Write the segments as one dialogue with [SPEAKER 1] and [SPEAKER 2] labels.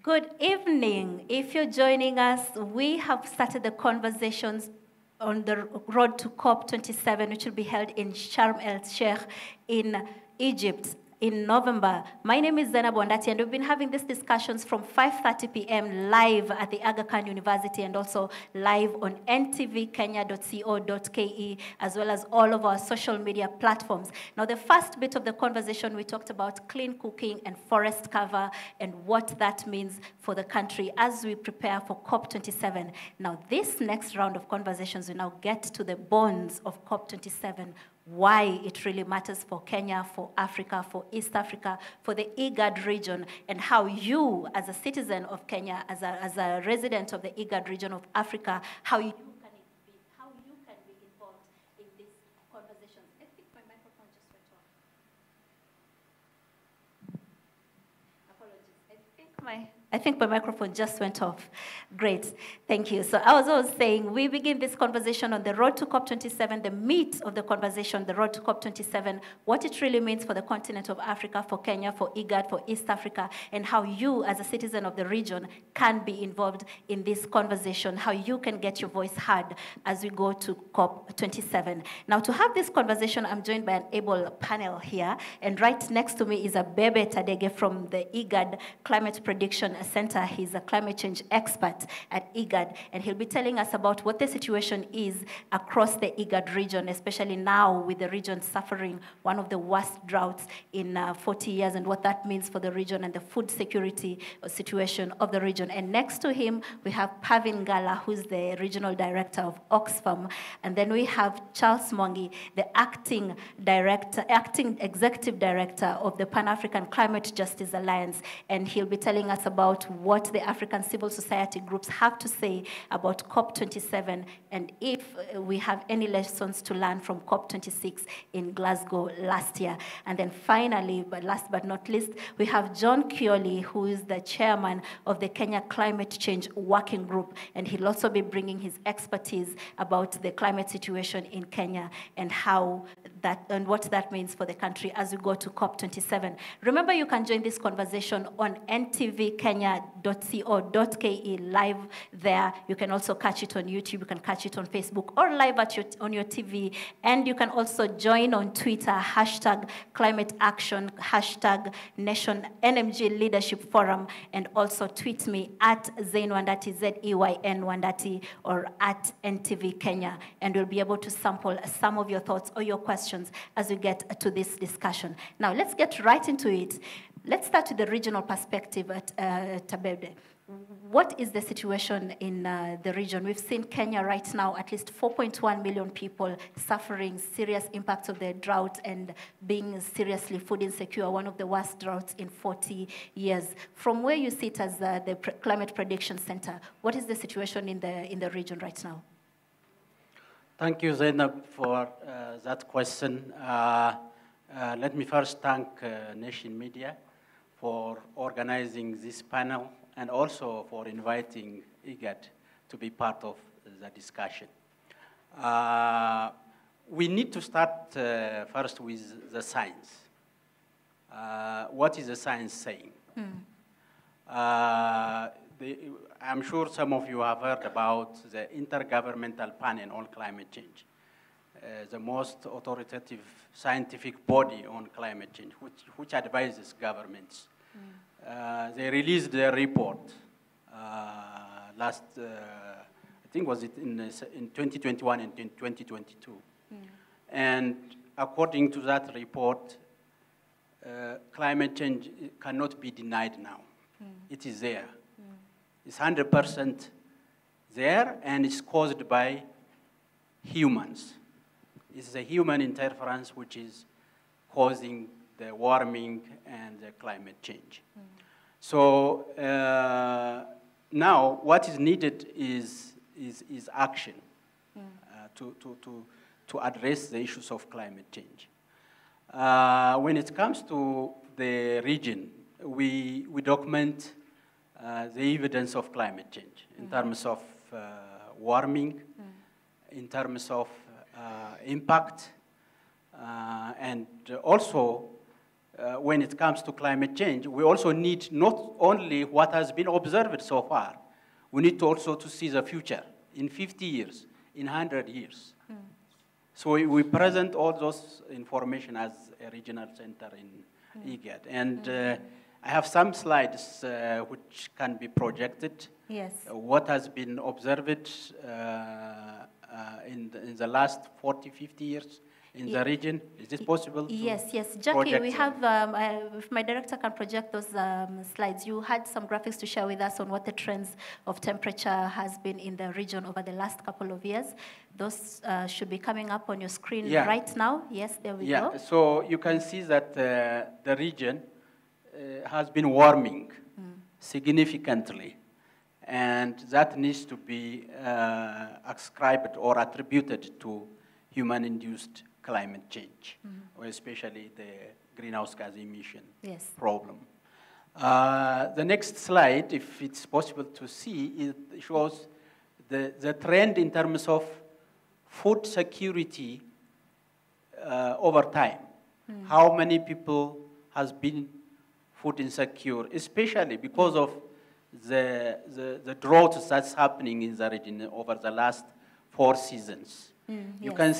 [SPEAKER 1] Good evening. If you're joining us, we have started the conversations on the road to COP27, which will be held in Sharm el-Sheikh in Egypt in November. My name is Zainab Wandati, and we've been having these discussions from 5:30 p.m. live at the Aga Khan University and also live on ntvkenya.co.ke, as well as all of our social media platforms. Now, the first bit of the conversation, we talked about clean cooking and forest cover and what that means for the country as we prepare for COP27. Now, this next round of conversations, we now get to the bones of COP27, why it really matters for Kenya, for Africa, for East Africa, for the IGAD region, and how you, as a citizen of Kenya, as a resident of the IGAD region of Africa, how you can be involved in these conversations. I think my microphone just went off. Apologies. I think my microphone just went off. Great, thank you. So I was always saying, we begin this conversation on the road to COP27, the meat of the conversation, the road to COP27, what it really means for the continent of Africa, for Kenya, for IGAD, for East Africa, and how you, as a citizen of the region, can be involved in this conversation, how you can get your voice heard as we go to COP27. Now, to have this conversation, I'm joined by an able panel here, and right next to me is Abebe Tadege from the IGAD Climate Prediction Center. He's a climate change expert at IGAD, and he'll be telling us about what the situation is across the IGAD region, especially now with the region suffering one of the worst droughts in 40 years, and what that means for the region and the food security situation of the region. And next to him, we have Pavin Gala, who's the regional director of Oxfam, and then we have Charles Mwangi, the acting executive director of the Pan-African Climate Justice Alliance, and he'll be telling us about what the African civil society groups have to say about COP27 and if we have any lessons to learn from COP26 in Glasgow last year. And then finally, but last but not least, we have John Kioli, who is the chairman of the Kenya Climate Change Working Group, and he'll also be bringing his expertise about the climate situation in Kenya and what that means for the country as we go to COP27. Remember, you can join this conversation on ntvkenya.co.ke live there. You can also catch it on YouTube, you can catch it on Facebook, or live on your TV. And you can also join on Twitter, hashtag Climate Action, hashtag NMG Leadership Forum, and also tweet me at Zain Wandati, Z-E-Y-N Wandati, or at NTV Kenya. And we'll be able to sample some of your thoughts or your questions as we get to this discussion. Now, let's get right into it. Let's start with the regional perspective at Tabede. What is the situation in the region? We've seen Kenya right now, at least 4.1 million people suffering serious impacts of the drought and being seriously food insecure, one of the worst droughts in 40 years. From where you sit as the Climate Prediction Center, what is the situation in the region right now?
[SPEAKER 2] Thank you, Zainab, for that question. Let me first thank Nation Media for organizing this panel and also for inviting IGAD to be part of the discussion. We need to start first with the science. What is the science saying? I'm sure some of you have heard about the Intergovernmental Panel on Climate Change, the most authoritative scientific body on climate change, which advises governments. They released their report last, I think was it in 2021 and in 2022. And according to that report, climate change cannot be denied now. It is there. It's 100% there, and it's caused by humans. It's the human interference which is causing the warming and the climate change. So now what is needed is action to address the issues of climate change. When it comes to the region, we document the evidence of climate change in terms of warming, in terms of impact, and also when it comes to climate change, we also need not only what has been observed so far, we need also to see the future in 50 years, in 100 years. So we present all those information as a regional center in IGAD. And I have some slides which can be projected.
[SPEAKER 1] Yes.
[SPEAKER 2] What has been observed in the last 40, 50 years in the region. Is this possible?
[SPEAKER 1] Yes, yes. Jackie, we have, if my director can project those slides, you had some graphics to share with us on what the trends of temperature has been in the region over the last couple of years. Those should be coming up on your screen right now. Yes, there we go.
[SPEAKER 2] So you can see that the region has been warming significantly. And that needs to be ascribed or attributed to human-induced climate change, or especially the greenhouse gas emission problem. The next slide, if it's possible to see, it shows the trend in terms of food security over time. How many people has been food insecure, especially because of the drought that's happening in the region over the last 4 seasons. You can,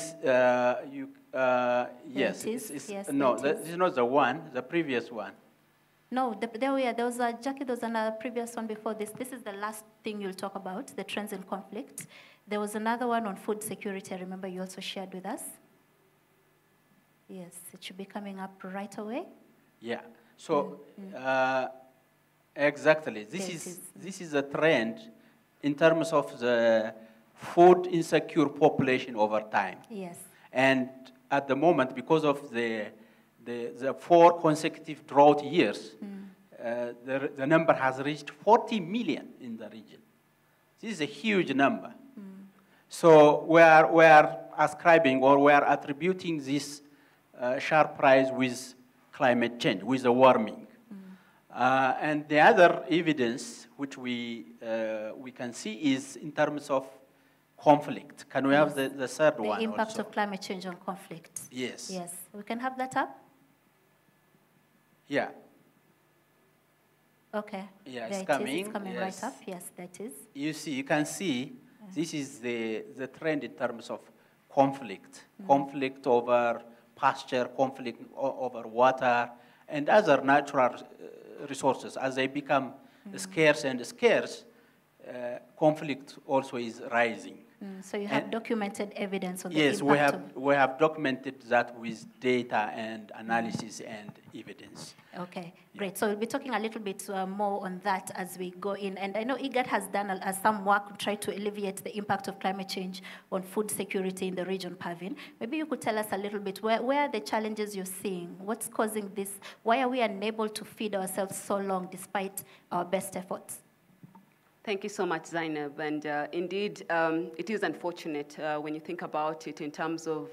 [SPEAKER 2] yes, this is not the one, the previous one.
[SPEAKER 1] No, there was a, Jackie, there was another previous one before this. This is the last thing you'll talk about, the trends in conflict. There was another one on food security, I remember you also shared with us. Yes, it should be coming up right away.
[SPEAKER 2] Yeah, so exactly, this is a trend in terms of the food insecure population over time.
[SPEAKER 1] Yes.
[SPEAKER 2] And at the moment, because of the 4 consecutive drought years, the number has reached 40 million in the region. This is a huge number. So we are ascribing or we are attributing this sharp rise with climate change, with the warming. And the other evidence which we can see is in terms of conflict. Can we have the third one?
[SPEAKER 1] The impact
[SPEAKER 2] also?
[SPEAKER 1] of climate change on conflict.
[SPEAKER 2] Yes.
[SPEAKER 1] Yes. We can have that up?
[SPEAKER 2] Yeah.
[SPEAKER 1] Okay.
[SPEAKER 2] Yeah,
[SPEAKER 1] there
[SPEAKER 2] it's coming.
[SPEAKER 1] It's coming right up. Yes, that is.
[SPEAKER 2] You can see, this is the trend in terms of conflict. Conflict over pasture, conflict over water, and other natural resources. As they become scarce and scarce, conflict also is rising.
[SPEAKER 1] So you have documented evidence on the
[SPEAKER 2] impact?
[SPEAKER 1] Yes,
[SPEAKER 2] we have documented that with data and analysis and evidence.
[SPEAKER 1] Okay, great. So we'll be talking a little bit more on that as we go in. And I know IGAD has done some work to try to alleviate the impact of climate change on food security in the region, Parveen. Maybe you could tell us a little bit, where are the challenges you're seeing? What's causing this? Why are we unable to feed ourselves so long despite our best efforts?
[SPEAKER 3] Thank you so much, Zainab. And indeed, it is unfortunate when you think about it in terms of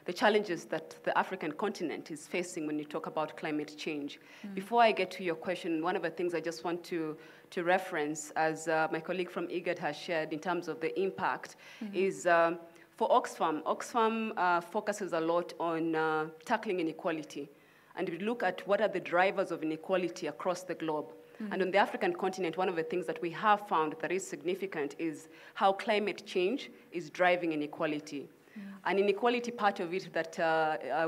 [SPEAKER 3] the challenges that the African continent is facing when you talk about climate change. Before I get to your question, one of the things I just want to reference, as my colleague from IGAD has shared in terms of the impact, is for Oxfam focuses a lot on tackling inequality. And we look at what are the drivers of inequality across the globe. And on the African continent, one of the things that we have found that is significant is how climate change is driving inequality. An inequality part of it that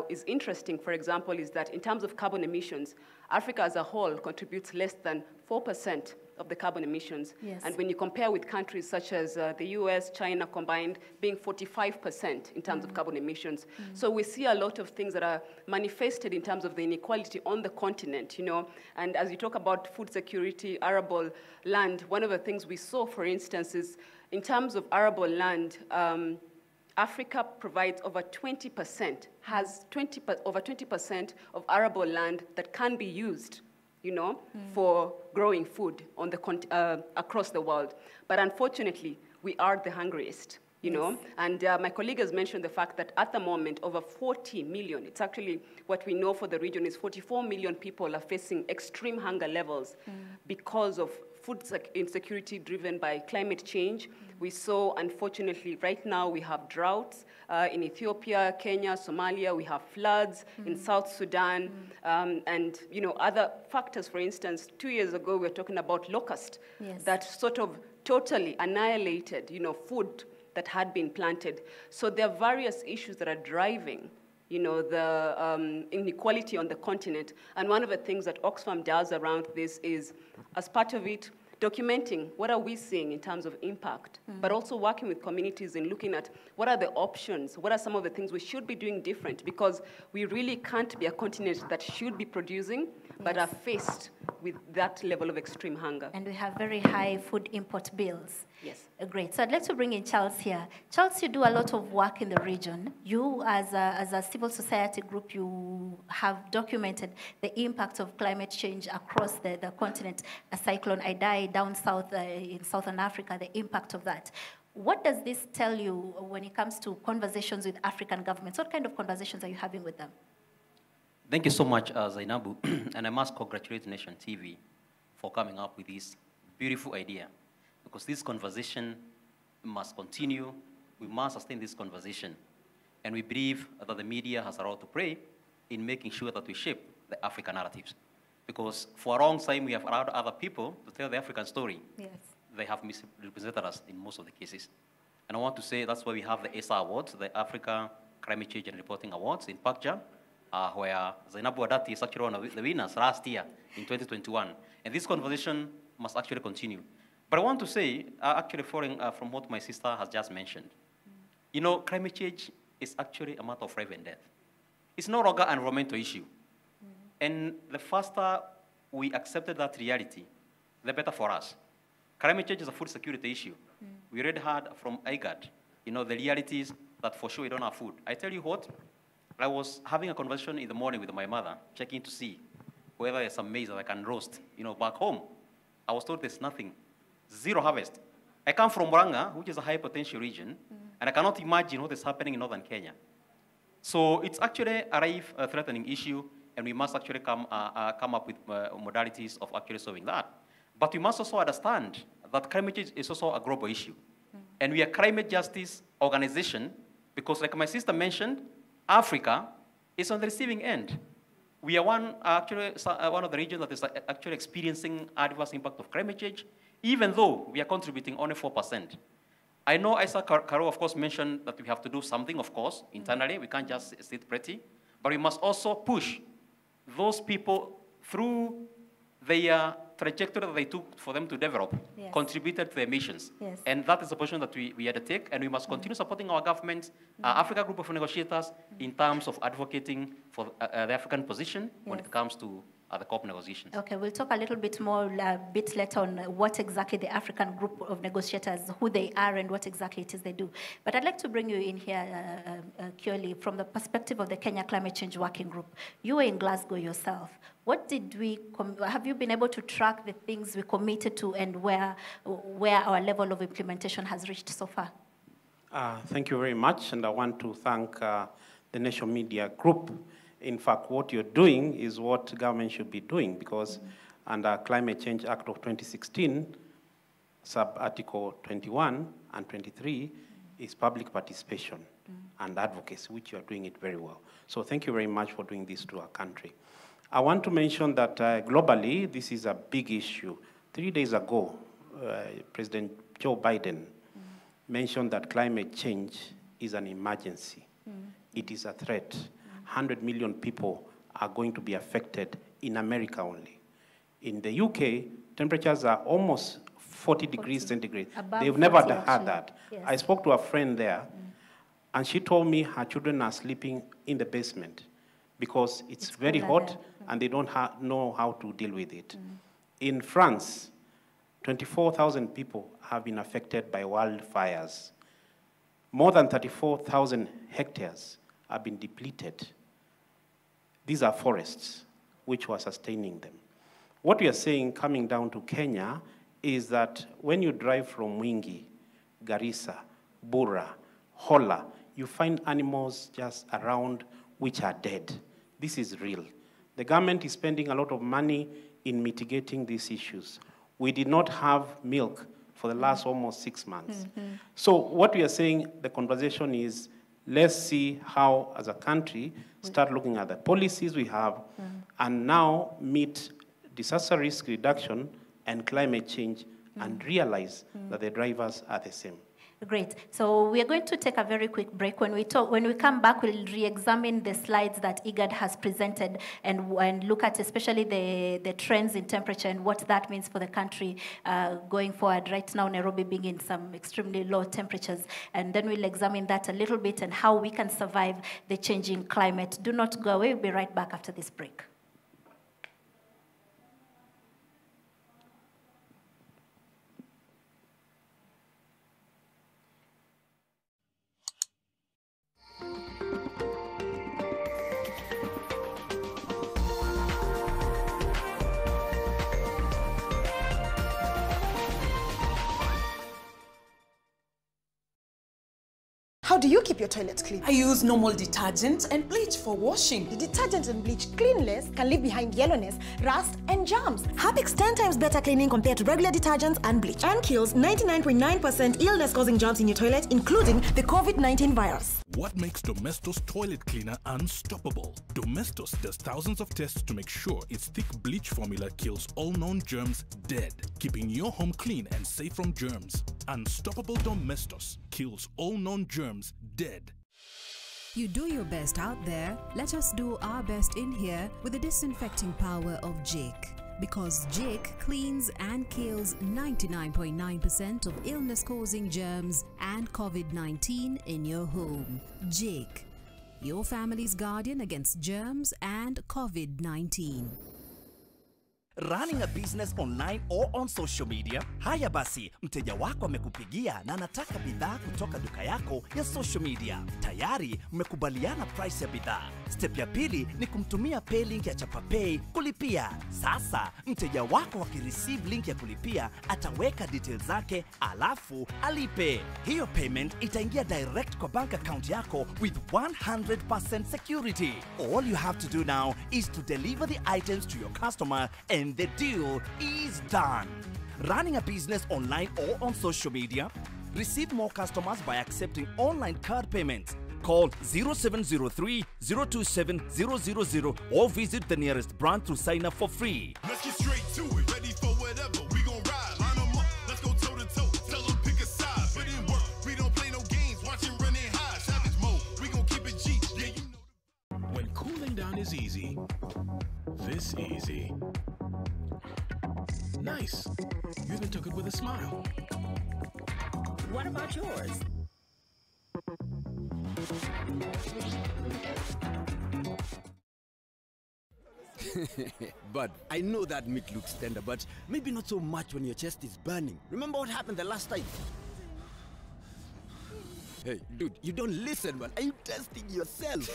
[SPEAKER 3] is interesting, for example, is that in terms of carbon emissions, Africa as a whole contributes less than 4% of the carbon emissions.
[SPEAKER 1] Yes.
[SPEAKER 3] And when you compare with countries such as the US, China combined, being 45% in terms of carbon emissions. So we see a lot of things that are manifested in terms of the inequality on the continent, you know. And as you talk about food security, arable land, one of the things we saw, for instance, is in terms of arable land, Africa provides over 20%, over 20% of arable land that can be used, you know, for growing food on the across the world. But unfortunately, we are the hungriest. you know? And my colleague has mentioned the fact that at the moment, over 40 million, it's actually what we know for the region is 44 million people are facing extreme hunger levels because of food insecurity driven by climate change. We saw, unfortunately, right now we have droughts in Ethiopia, Kenya, Somalia. We have floods in South Sudan, and you know other factors. For instance, 2 years ago we were talking about locust that sort of totally annihilated, you know, food that had been planted. So there are various issues that are driving, you know, the inequality on the continent. And one of the things that Oxfam does around this is, as part of it, documenting what are we seeing in terms of impact, but also working with communities and looking at what are the options, what are some of the things we should be doing different, because we really can't be a continent that should be producing, but are faced with that level of extreme hunger.
[SPEAKER 1] And we have very high food import bills.
[SPEAKER 3] Yes.
[SPEAKER 1] Great. So I'd like to bring in Charles here. Charles, you do a lot of work in the region. You, as a civil society group, you have documented the impact of climate change across the continent. A cyclone Idai down south in Southern Africa, the impact of that. What does this tell you when it comes to conversations with African governments? What kind of conversations are you having with them?
[SPEAKER 4] Thank you so much, Zainabu. And I must congratulate Nation TV for coming up with this beautiful idea, because this conversation must continue. We must sustain this conversation. And we believe that the media has a role to play in making sure that we shape the African narratives. Because for a long time, we have allowed other people to tell the African story.
[SPEAKER 1] Yes.
[SPEAKER 4] They have misrepresented us in most of the cases. And I want to say that's why we have the ASA Awards, the Africa Climate Change and Reporting Awards in Pakja, where Zainabu Adati is actually one of the winners last year in 2021. And this conversation must actually continue. But I want to say, actually following from what my sister has just mentioned, you know, climate change is actually a matter of life and death. It's no longer an environmental issue. And the faster we accepted that reality, the better for us. Climate change is a food security issue. We already heard from IGAD, you know, the realities that for sure we don't have food. I tell you what, I was having a conversation in the morning with my mother, checking to see whether there's some maize that I can roast, you know, back home. I was told there's nothing, zero harvest. I come from Murang'a, which is a high potential region, and I cannot imagine what is happening in northern Kenya. So it's actually a life-threatening issue, and we must actually come up with modalities of actually solving that. But we must also understand that climate change is also a global issue. And we are a climate justice organization because, like my sister mentioned, Africa is on the receiving end. We are one of the regions that is actually experiencing adverse impact of climate change, even though we are contributing only 4%. I know Isa Karo, of course, mentioned that we have to do something, of course, internally. We can't just sit pretty. But we must also push those people through their trajectory that they took for them to develop, contributed to their missions. And that is the position that we undertake, and we must continue supporting our government, Africa Group of Negotiators, in terms of advocating for the African position when it comes to the COP negotiations.
[SPEAKER 1] Okay, we'll talk a little bit more a bit later on what exactly the African Group of Negotiators, who they are and what exactly it is they do. But I'd like to bring you in here, Kioli, from the perspective of the Kenya Climate Change Working Group. You were in Glasgow yourself. What did have you been able to track the things we committed to and where our level of implementation has reached so far?
[SPEAKER 5] Thank you very much, and I want to thank the Nation Media Group. In fact, what you're doing is what government should be doing, because under Climate Change Act of 2016, sub-article 21 and 23 is public participation and advocacy, which you're doing it very well. So thank you very much for doing this to our country. I want to mention that globally, this is a big issue. 3 days ago, President Joe Biden mentioned that climate change is an emergency. It is a threat. 100 million people are going to be affected in America only. In the UK, temperatures are almost 40 degrees centigrade. They've never had that. Yes. I spoke to a friend there, and she told me her children are sleeping in the basement because it's very hot and they don't know how to deal with it. In France, 24,000 people have been affected by wildfires. More than 34,000 hectares have been depleted. These are forests which were sustaining them. What we are saying coming down to Kenya is that when you drive from Mwingi, Garissa, Bura, Hola, you find animals just around which are dead. This is real. The government is spending a lot of money in mitigating these issues. We did not have milk for the last almost 6 months. So what we are saying, the conversation is, let's see how, as a country, start looking at the policies we have and now meet disaster risk reduction and climate change and realize that the drivers are the same.
[SPEAKER 1] Great. So we are going to take a very quick break. When we come back, we'll re-examine the slides that IGAD has presented and look at especially the trends in temperature and what that means for the country going forward. Right now, Nairobi being in some extremely low temperatures. And then we'll examine that a little bit and how we can survive the changing climate. Do not go away. We'll be right back after this break.
[SPEAKER 6] How do you keep your toilets clean?
[SPEAKER 7] I use normal detergent and bleach for washing.
[SPEAKER 6] The detergent and bleach cleanless can leave behind yellowness, rust, and germs. Harpic's 10 times better cleaning compared to regular detergents and bleach, and kills 99.9% illness-causing germs in your toilet, including the COVID-19 virus.
[SPEAKER 8] What makes Domestos toilet cleaner unstoppable? Domestos does thousands of tests to make sure its thick bleach formula kills all known germs dead, keeping your home clean and safe from germs. Unstoppable Domestos kills all known germs dead.
[SPEAKER 9] You do your best out there. Let us do our best in here with the disinfecting power of Jake. Because Jake cleans and kills 99.9% of illness-causing germs and COVID-19 in your home. Jake, your family's guardian against germs and COVID-19.
[SPEAKER 10] Running a business online or on social media? Haya basi, mteja wako amekupigia na anataka bidhaa kutoka duka yako ya social media. Tayari mmekubaliana price ya bidhaa. Step ya pili ni kumtumia pay link ya ChapaPay kulipia. Sasa mteja wako akireceive link ya kulipia ataweka details zake alafu alipe. Hiyo payment itaingia direct kwa bank account yako with 100% security. All you have to do now is to deliver the items to your customer and the deal is done. Running a business online or on social media? Receive more customers by accepting online card payments. Call 0703 027 000 or visit the nearest branch to sign up for free.
[SPEAKER 8] Let's get straight to it. Ready for whatever. We gon' ride. Line 'em up. Let's go toe to toe. Tell 'em pick a side. Put in work. We don't play no games. Watch it running high. Savage mode. We gon' keep it G. Yeah, you know. When cooling down is easy, this easy. Nice. You even took it with a smile.
[SPEAKER 11] What about yours?
[SPEAKER 12] But I know that meat looks tender, but maybe not so much when your chest is burning. Remember what happened the last time? Hey, dude, you don't listen, man. Are you testing yourself?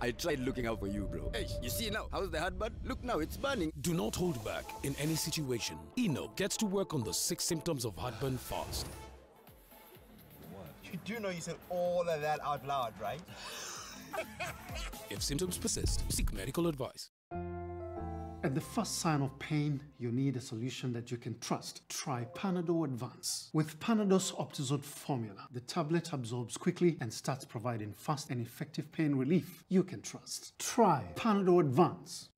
[SPEAKER 12] I tried looking out for you, bro. Hey, you see now? How's the heartburn? Look now, it's burning.
[SPEAKER 8] Do not hold back in any situation. Eno gets to work on the 6 symptoms of heartburn fast.
[SPEAKER 13] You do know you said all of that out loud, right?
[SPEAKER 8] If symptoms persist, seek medical advice.
[SPEAKER 14] At the first sign of pain, you need a solution that you can trust. Try Panadol Advance. With Panadol's Optizode formula, the tablet absorbs quickly and starts providing fast and effective pain relief you can trust. Try Panadol Advance.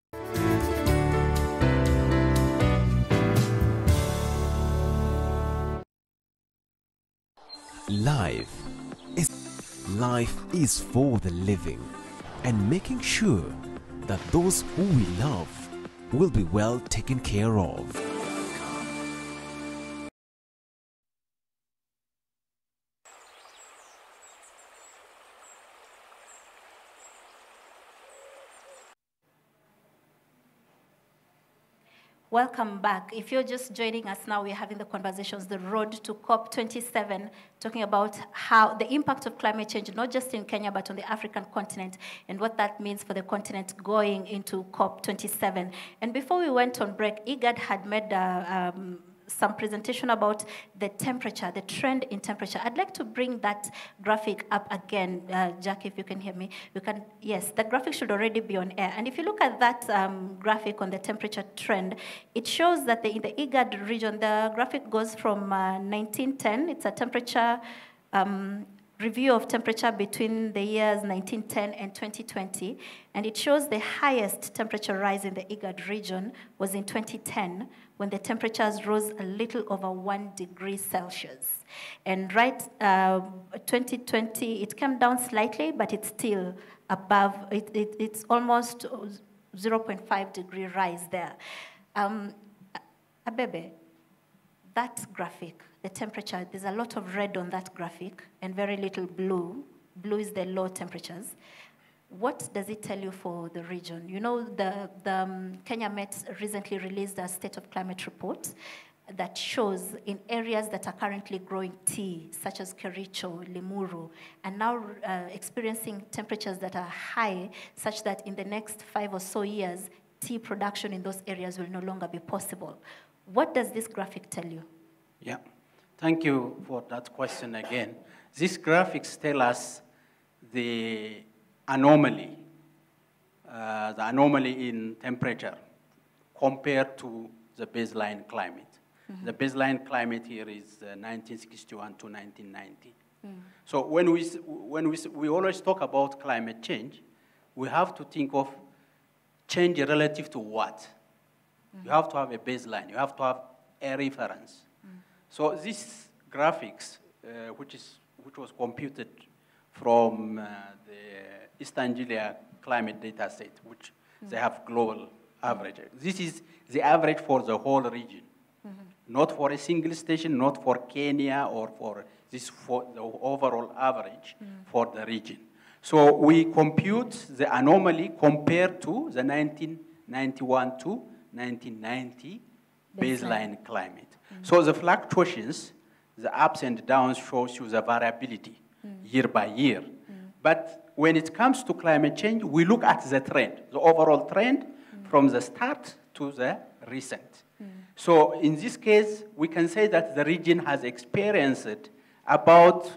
[SPEAKER 15] Life is for the living, and making sure that those who we love will be well taken care of.
[SPEAKER 1] Welcome back. If you're just joining us now, we're having the conversations, the road to COP27, talking about how the impact of climate change, not just in Kenya, but on the African continent, and what that means for the continent going into COP27. And before we went on break, IGAD had made some presentation about the temperature, the trend in temperature. I'd like to bring that graphic up again, Jack, if you can hear me. You can, yes, that graphic should already be on air. And if you look at that graphic on the temperature trend, it shows that in the IGAD region, the graphic goes from 1910. It's a temperature review of temperature between the years 1910 and 2020, and it shows the highest temperature rise in the IGAD region was in 2010, when the temperatures rose a little over 1 degree Celsius. And 2020, it came down slightly, but it's still above, it's almost 0.5 degree rise there. Abebe, that graphic, the temperature, there's a lot of red on that graphic and very little blue. Blue is the low temperatures. What does it tell you for the region? You know, the Kenya Met recently released a state of climate report that shows in areas that are currently growing tea, such as Kericho, Limuru, and now experiencing temperatures that are high, such that in the next 5 or so years, tea production in those areas will no longer be possible. What does this graphic tell you?
[SPEAKER 2] Yeah, thank you for that question again. These graphics tell us the anomaly in temperature compared to the baseline climate. Mm-hmm. The baseline climate here is 1961 to 1990. Mm. So when we always talk about climate change, we have to think of change relative to what? Mm. You have to have a baseline. You have to have a reference. Mm. So these graphics, which was computed from the Eastern Julia climate data set, which they have global average. This is the average for the whole region, not for a single station, not for Kenya, or for the overall average for the region. So we compute the anomaly compared to the 1991 to 1990 baseline climate. So the fluctuations, the ups and downs shows you the variability year by year. But when it comes to climate change, we look at the trend, the overall trend from the start to the recent. So in this case, we can say that the region has experienced about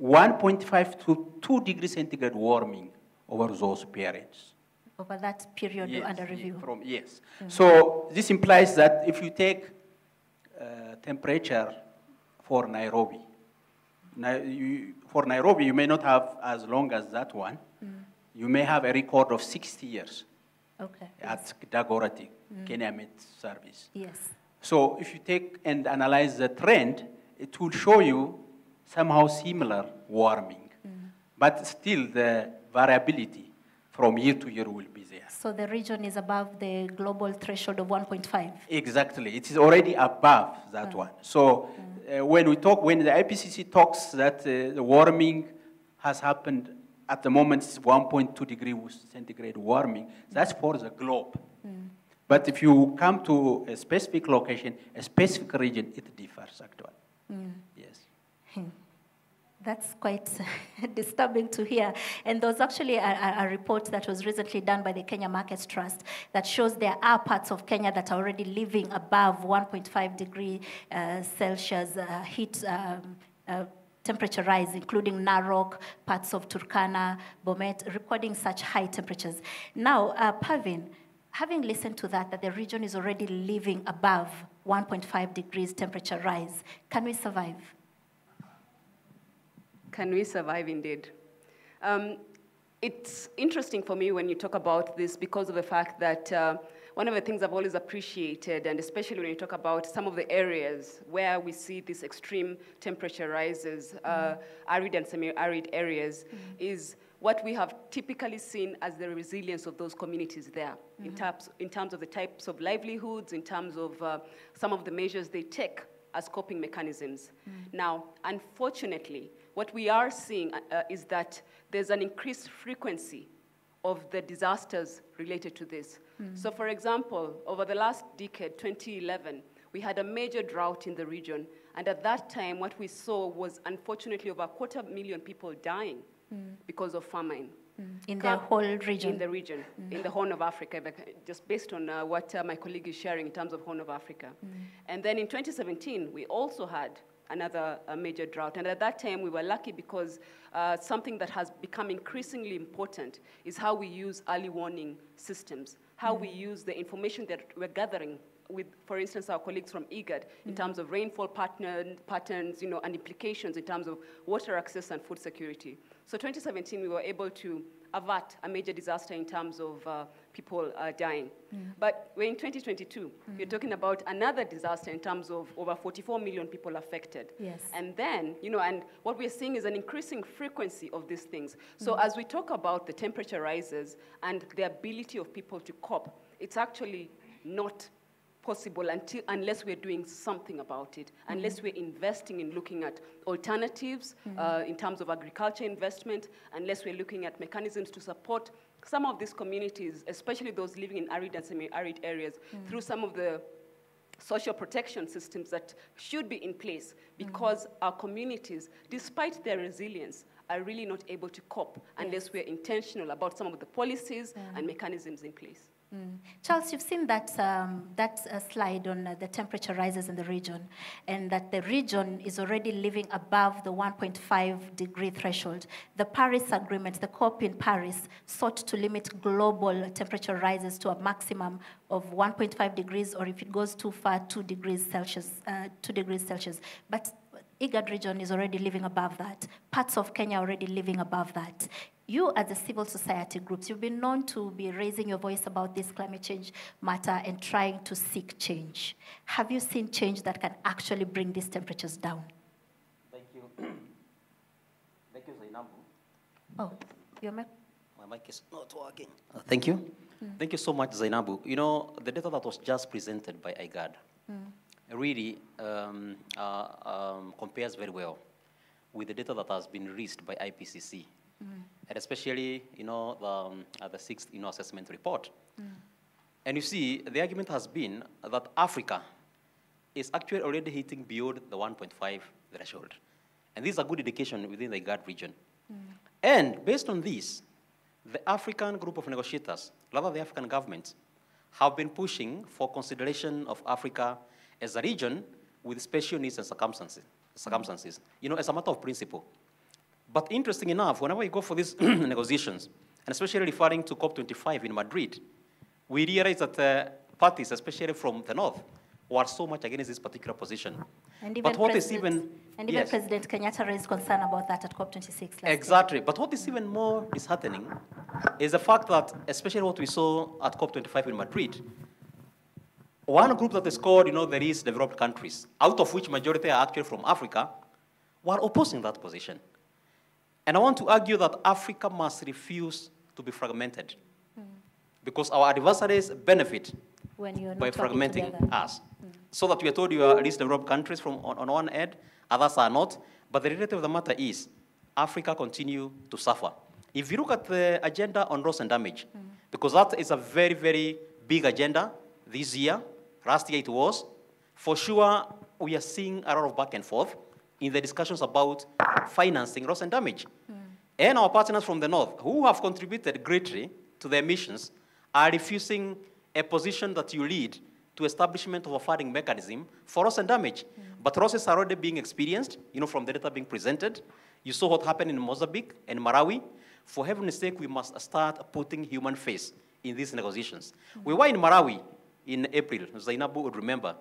[SPEAKER 2] 1.5 to 2 degrees centigrade warming over those periods.
[SPEAKER 1] Over that period under review?
[SPEAKER 2] Yes. So this implies that if you take temperature for Nairobi, for Nairobi, you may not have as long as that one. You may have a record of 60 years at Dagoretti, Kenya Met Service.
[SPEAKER 1] Yes.
[SPEAKER 2] So if you take and analyze the trend, it will show you somehow similar warming. But still, the variability from year to year will be there.
[SPEAKER 1] So the region is above the global threshold of 1.5?
[SPEAKER 2] Exactly. It is already above that one. So when the IPCC talks that the warming has happened at the moment, it's 1.2 degrees centigrade warming, that's for the globe. But if you come to a specific location, a specific region, it differs actually. Yes.
[SPEAKER 1] That's quite disturbing to hear. And there was actually a report that was recently done by the Kenya Markets Trust that shows there are parts of Kenya that are already living above 1.5 degree Celsius heat temperature rise, including Narok, parts of Turkana, Bomet, recording such high temperatures. Now, Parveen, having listened to that the region is already living above 1.5 degrees temperature rise, can we survive?
[SPEAKER 3] Can we survive indeed? It's interesting for me when you talk about this because of the fact that one of the things I've always appreciated, and especially when you talk about some of the areas where we see these extreme temperature rises, arid and semi-arid areas, is what we have typically seen as the resilience of those communities there, in terms of the types of livelihoods, in terms of some of the measures they take as coping mechanisms. Now, unfortunately, what we are seeing is that there's an increased frequency of the disasters related to this. So for example, over the last decade, 2011, we had a major drought in the region. And at that time, what we saw was unfortunately over 250,000 people dying because of famine.
[SPEAKER 1] In the whole region?
[SPEAKER 3] In the region, in the Horn of Africa, just based on what my colleague is sharing in terms of Horn of Africa. And then in 2017, we also had another major drought. And at that time, we were lucky because something that has become increasingly important is how we use early warning systems, how we use the information that we're gathering with, for instance, our colleagues from IGAD in terms of rainfall patterns, you know, and implications in terms of water access and food security. So 2017, we were able to avert a major disaster in terms of people dying. But we're in 2022. We're talking about another disaster in terms of over 44 million people affected.
[SPEAKER 1] Yes.
[SPEAKER 3] And then, you know, and what we're seeing is an increasing frequency of these things. So as we talk about the temperature rises and the ability of people to cope, it's actually not possible unless we're doing something about it, unless we're investing in looking at alternatives in terms of agriculture investment, unless we're looking at mechanisms to support some of these communities, especially those living in arid and semi-arid areas, through some of the social protection systems that should be in place, because our communities, despite their resilience, are really not able to cope unless we're intentional about some of the policies and mechanisms in place.
[SPEAKER 1] Charles, you've seen that, slide on the temperature rises in the region, and that the region is already living above the 1.5 degree threshold. The Paris Agreement, the COP in Paris, sought to limit global temperature rises to a maximum of 1.5 degrees, or if it goes too far, 2 degrees Celsius. But IGAD region is already living above that. Parts of Kenya are already living above that. You, as a civil society groups, you've been known to be raising your voice about this climate change matter and trying to seek change. Have you seen change that can actually bring these temperatures down?
[SPEAKER 4] Thank you. Thank you, Zainabu.
[SPEAKER 1] Oh, your mic?
[SPEAKER 4] My mic is not working. Thank you. Thank you so much, Zainabu. You know, the data that was just presented by IGAD really compares very well with the data that has been released by IPCC. And especially, you know, the sixth, you know, assessment report. And you see, the argument has been that Africa is actually already hitting beyond the 1.5 threshold. And this is a good indication within the IGAD region. And based on this, the African group of negotiators, rather the African governments, have been pushing for consideration of Africa as a region with special needs and circumstances, you know, as a matter of principle. But interesting enough, whenever you go for these negotiations, and especially referring to COP25 in Madrid, we realize that parties, especially from the north, were so much against this particular position.
[SPEAKER 1] And even
[SPEAKER 4] but what is even...
[SPEAKER 1] And even President Kenyatta raised concern about that at COP26 last
[SPEAKER 4] Exactly. But what is even more disheartening is the fact that, especially what we saw at COP25 in Madrid, one group that is called, you know, the least developed countries, out of which majority are actually from Africa, were opposing that position. And I want to argue that Africa must refuse to be fragmented, because our adversaries benefit by fragmenting us. So that we are told you are least developed countries from on one end, others are not. But the reality of the matter is, Africa continue to suffer. If you look at the agenda on loss and damage, because that is a very, very big agenda this year, last year it was, for sure we are seeing a lot of back and forth in the discussions about financing loss and damage. And our partners from the north, who have contributed greatly to their missions, are refusing a position that you lead to establishment of a funding mechanism for loss and damage. But losses are already being experienced, you know, from the data being presented. You saw what happened in Mozambique and Malawi. For heaven's sake, we must start putting human face in these negotiations. We were in Malawi in April, Zainabu would remember.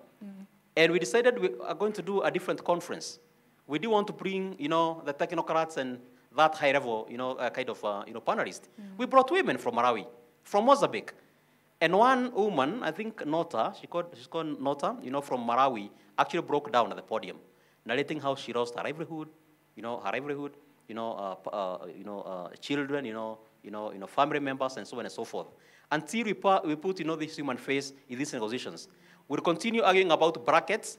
[SPEAKER 4] And we decided we are going to do a different conference. We do want to bring, you know, the technocrats and that high level, you know, kind of, you know, panelists. We brought women from Malawi, from Mozambique. And one woman, I think Nota, she's called Nota, you know, from Malawi, actually broke down at the podium, narrating how she lost her livelihood, children, family members, and so on and so forth. Until we put, you know, this human face in these negotiations. We'll continue arguing about brackets.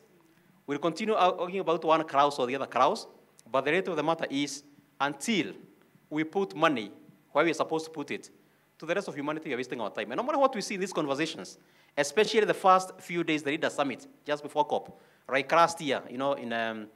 [SPEAKER 4] We'll continue arguing about one clause or the other clause. But the reality of the matter is, until we put money where we're supposed to put it, to the rest of humanity, we're wasting our time. And no matter what we see in these conversations, especially the first few days, the Leaders Summit, just before COP, right, last year, you know, in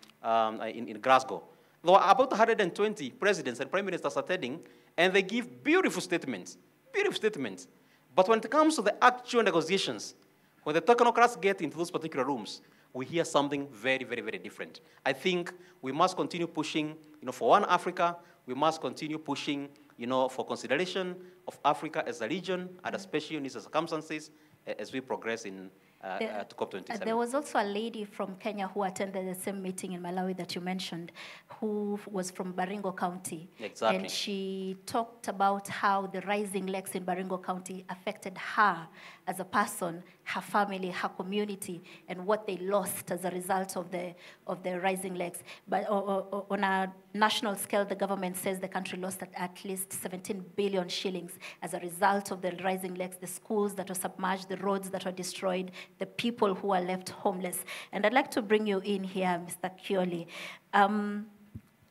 [SPEAKER 4] Glasgow, there were about 120 presidents and prime ministers attending, And they give beautiful statements, beautiful statements. But when it comes to the actual negotiations, when the technocrats get into those particular rooms, we hear something very, very, very different. I think we must continue pushing, for One Africa. We must continue pushing, for consideration of Africa as a region, and especially in these circumstances, as we progress to COP27.
[SPEAKER 1] There was also a lady from Kenya who attended the same meeting in Malawi that you mentioned, who was from Baringo County.
[SPEAKER 4] Exactly.
[SPEAKER 1] And she talked about how the rising lakes in Baringo County affected her as a person, her family, her community, and what they lost as a result of the rising lakes. But on a national scale, the government says the country lost at least 17 billion shillings as a result of the rising lakes, the schools that were submerged, the roads that were destroyed, the people who are left homeless. And I'd like to bring you in here, Mr. Kioli.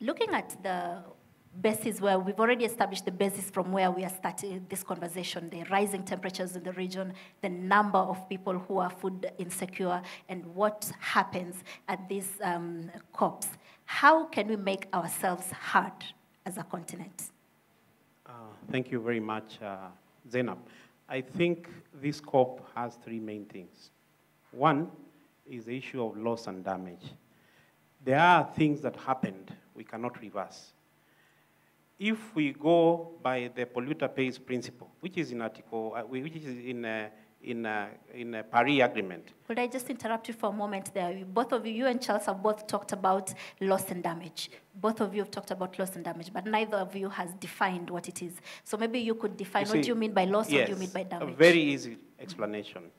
[SPEAKER 1] Looking at the basis where we've already established the basis from where we are starting this conversation, the rising temperatures in the region, the number of people who are food insecure, and what happens at these COPs. How can we make ourselves heard as a continent?
[SPEAKER 5] Thank you very much, Zainab. I think this COP has three main things. One is the issue of loss and damage. There are things that happened we cannot reverse. If we go by the polluter pays principle, which is in article, which is in a Paris Agreement.
[SPEAKER 1] Could I just interrupt you for a moment there? Both of you and Charles have both talked about loss and damage. Both of you have talked about loss and damage, but neither of you has defined what it is. So maybe you could define what you mean by loss,
[SPEAKER 5] yes,
[SPEAKER 1] what you mean by damage.
[SPEAKER 5] A very easy explanation.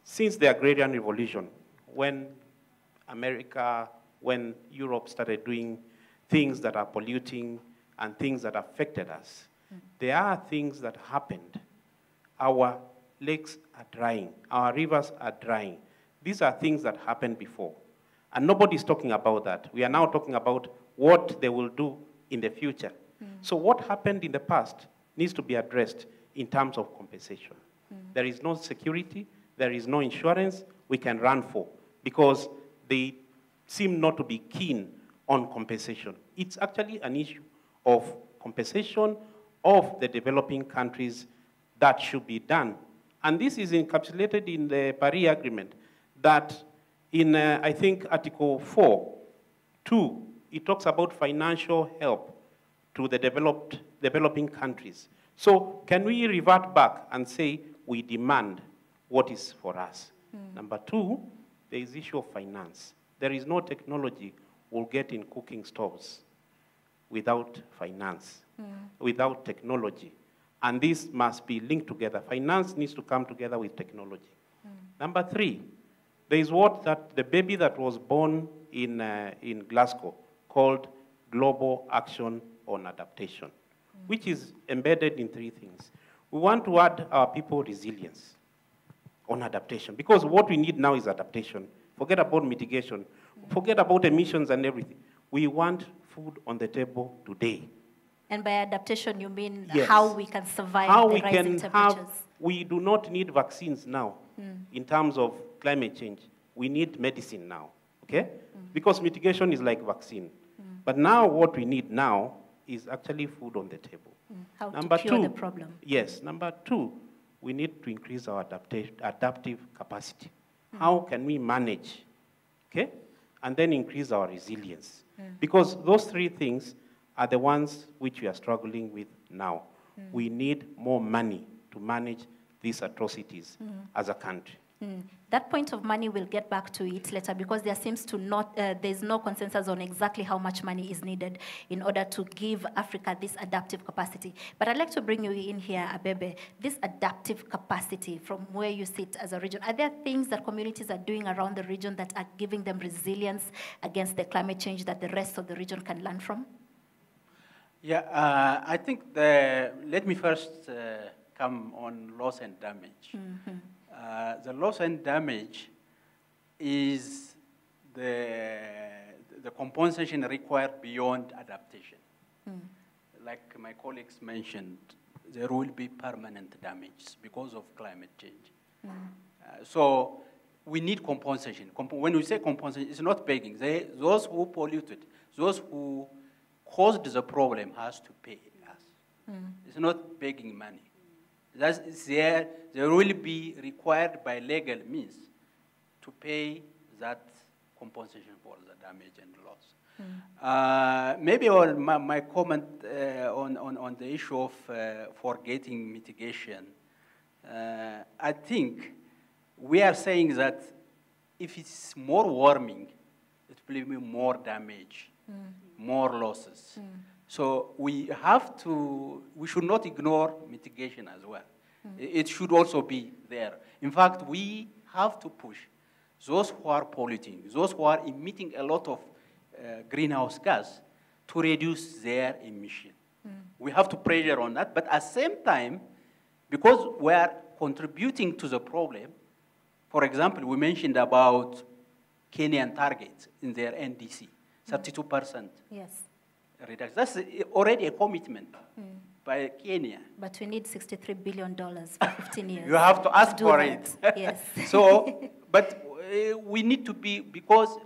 [SPEAKER 5] Since the agrarian revolution, when America, when Europe started doing things that are polluting and things that affected us, there are things that happened. Our lakes are drying. Our rivers are drying. These are things that happened before. And nobody's talking about that. We are now talking about what they will do in the future. So what happened in the past needs to be addressed in terms of compensation. There is no security. There is no insurance we can run for because they seem not to be keen on compensation. It's actually an issue of compensation of the developing countries that should be done. And this is encapsulated in the Paris Agreement that in, I think, Article 4.2, it talks about financial help to the developing countries. So can we revert back and say we demand what is for us? Number two, there is the issue of finance. There is no technology we'll get in cooking stoves without finance, without technology. And this must be linked together. Finance needs to come together with technology. Number three, there is the baby that was born in Glasgow called Global Action on Adaptation, which is embedded in three things. We want to add our people resilience on adaptation, because what we need now is adaptation. Forget about mitigation. Forget about emissions and everything. We want food on the table today.
[SPEAKER 1] And by adaptation, you mean
[SPEAKER 5] yes.
[SPEAKER 1] how we can survive
[SPEAKER 5] how
[SPEAKER 1] the
[SPEAKER 5] we
[SPEAKER 1] rising
[SPEAKER 5] can
[SPEAKER 1] temperatures?
[SPEAKER 5] We do not need vaccines now in terms of climate change. We need medicine now, okay? Because mitigation is like vaccine. But now what we need now is actually food on the table.
[SPEAKER 1] How
[SPEAKER 5] Number
[SPEAKER 1] to cure
[SPEAKER 5] two,
[SPEAKER 1] the problem.
[SPEAKER 5] Yes, number two, we need to increase our adaptive capacity. How can we manage, okay? And then increase our resilience. Because those three things are the ones which we are struggling with now. We need more money to manage these atrocities as a country.
[SPEAKER 1] That point of money, we'll get back to it later because there seems to not, there's no consensus on exactly how much money is needed in order to give Africa this adaptive capacity. But I'd like to bring you in here, Abebe, this adaptive capacity from where you sit as a region. Are there things that communities are doing around the region that are giving them resilience against the climate change that the rest of the region can learn from?
[SPEAKER 2] Yeah, I think let me first come on loss and damage. The loss and damage is the compensation required beyond adaptation. Like my colleagues mentioned, there will be permanent damage because of climate change. So we need compensation. When we say compensation, it's not begging. Those who polluted, those who caused the problem has to pay us. It's not begging money. They will be required by legal means to pay that compensation for the damage and loss. Maybe on my comment on the issue of forgetting mitigation, I think we are saying that if it's more warming, it will be more damage, more losses. So we should not ignore mitigation as well. It should also be there. In fact, we have to push those who are polluting, those who are emitting a lot of greenhouse gas to reduce their emission. We have to pressure on that, but at the same time, because we are contributing to the problem, for example, we mentioned about Kenyan targets in their NDC, 32%.
[SPEAKER 1] Yes.
[SPEAKER 2] Reduction. That's already a commitment by Kenya.
[SPEAKER 1] But we need $63 billion for 15 years.
[SPEAKER 2] You have to ask for it.
[SPEAKER 1] Yes.
[SPEAKER 2] So, but we need to be, because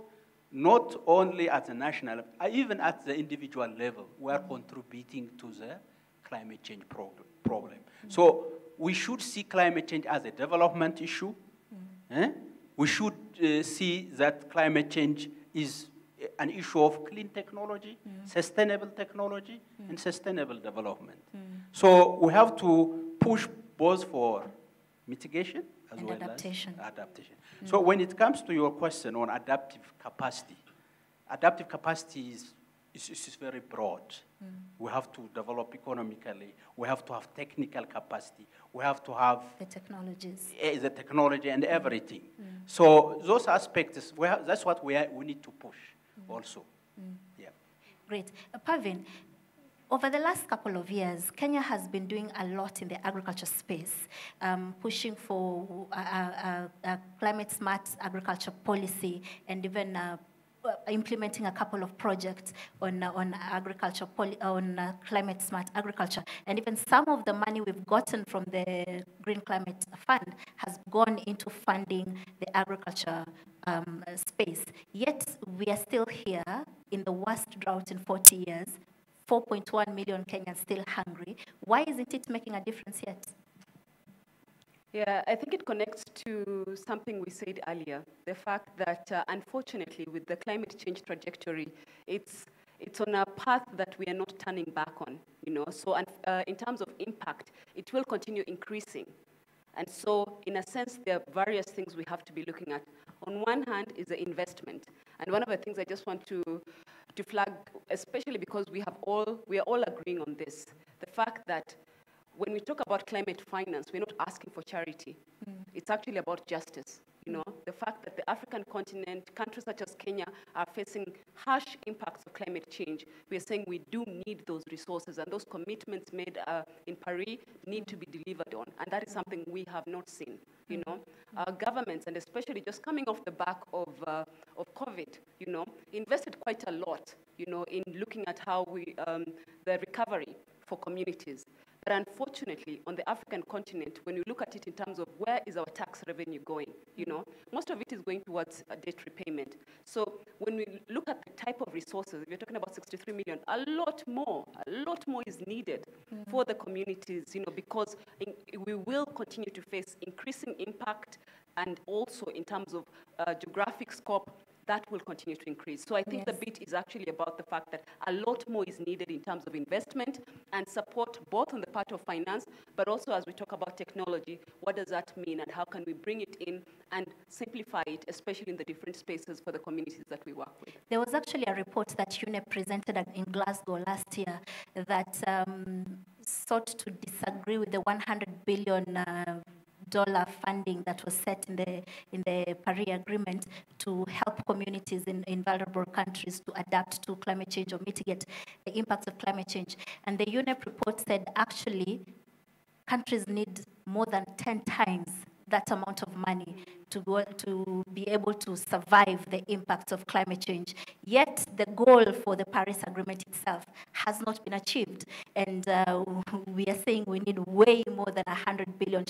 [SPEAKER 2] not only at the national, even at the individual level, we are contributing to the climate change problem. So we should see climate change as a development issue. We should see that climate change is an issue of clean technology, sustainable technology, and sustainable development. So we have to push both for mitigation as well
[SPEAKER 1] adaptation.
[SPEAKER 2] As adaptation. So when it comes to your question on adaptive capacity is very broad. We have to develop economically. We have to have technical capacity. We have to have
[SPEAKER 1] the technologies,
[SPEAKER 2] the technology and everything. So those aspects, that's what we need to push also. Yeah.
[SPEAKER 1] Great. Parveen, over the last couple of years, Kenya has been doing a lot in the agriculture space, pushing for a climate-smart agriculture policy and even implementing a couple of projects on agriculture, on climate-smart agriculture. And even some of the money we've gotten from the Green Climate Fund has gone into funding the agriculture space. Yet we are still here in the worst drought in 40 years, 4.1 million Kenyans still hungry. Why isn't it making a difference yet?
[SPEAKER 3] Yeah, I think it connects to something we said earlier, the fact that unfortunately with the climate change trajectory, it's on a path that we are not turning back on, you know. So in terms of impact, it will continue increasing. And so in a sense, there are various things we have to be looking at. On one hand is the investment. And one of the things I just want to flag, especially because we are all agreeing on this, the fact that when we talk about climate finance, we're not asking for charity. It's actually about justice. You know, the fact that the African continent, countries such as Kenya, are facing harsh impacts of climate change, we are saying we do need those resources, and those commitments made in Paris need to be delivered on, and that is something we have not seen. You know, our governments, and especially just coming off the back of COVID, you know, invested quite a lot, you know, in looking at how the recovery for communities. But unfortunately, on the African continent, when you look at it in terms of where is our tax revenue going, you know, most of it is going towards debt repayment. So when we look at the type of resources, if you're talking about 63 million, a lot more is needed for the communities, you know, because we will continue to face increasing impact, and also in terms of geographic scope, that will continue to increase. So I think the bit is actually about the fact that a lot more is needed in terms of investment and support, both on the part of finance, but also as we talk about technology, what does that mean and how can we bring it in and simplify it, especially in the different spaces for the communities that we work with.
[SPEAKER 1] There was actually a report that UNEP presented in Glasgow last year that sought to disagree with the $100 billion funding that was set in the Paris Agreement to help communities in vulnerable countries to adapt to climate change or mitigate the impacts of climate change. And the UNEP report said actually countries need more than 10 times that amount of money to be able to survive the impacts of climate change. Yet the goal for the Paris Agreement itself has not been achieved. And we are saying we need way more than $100 billion.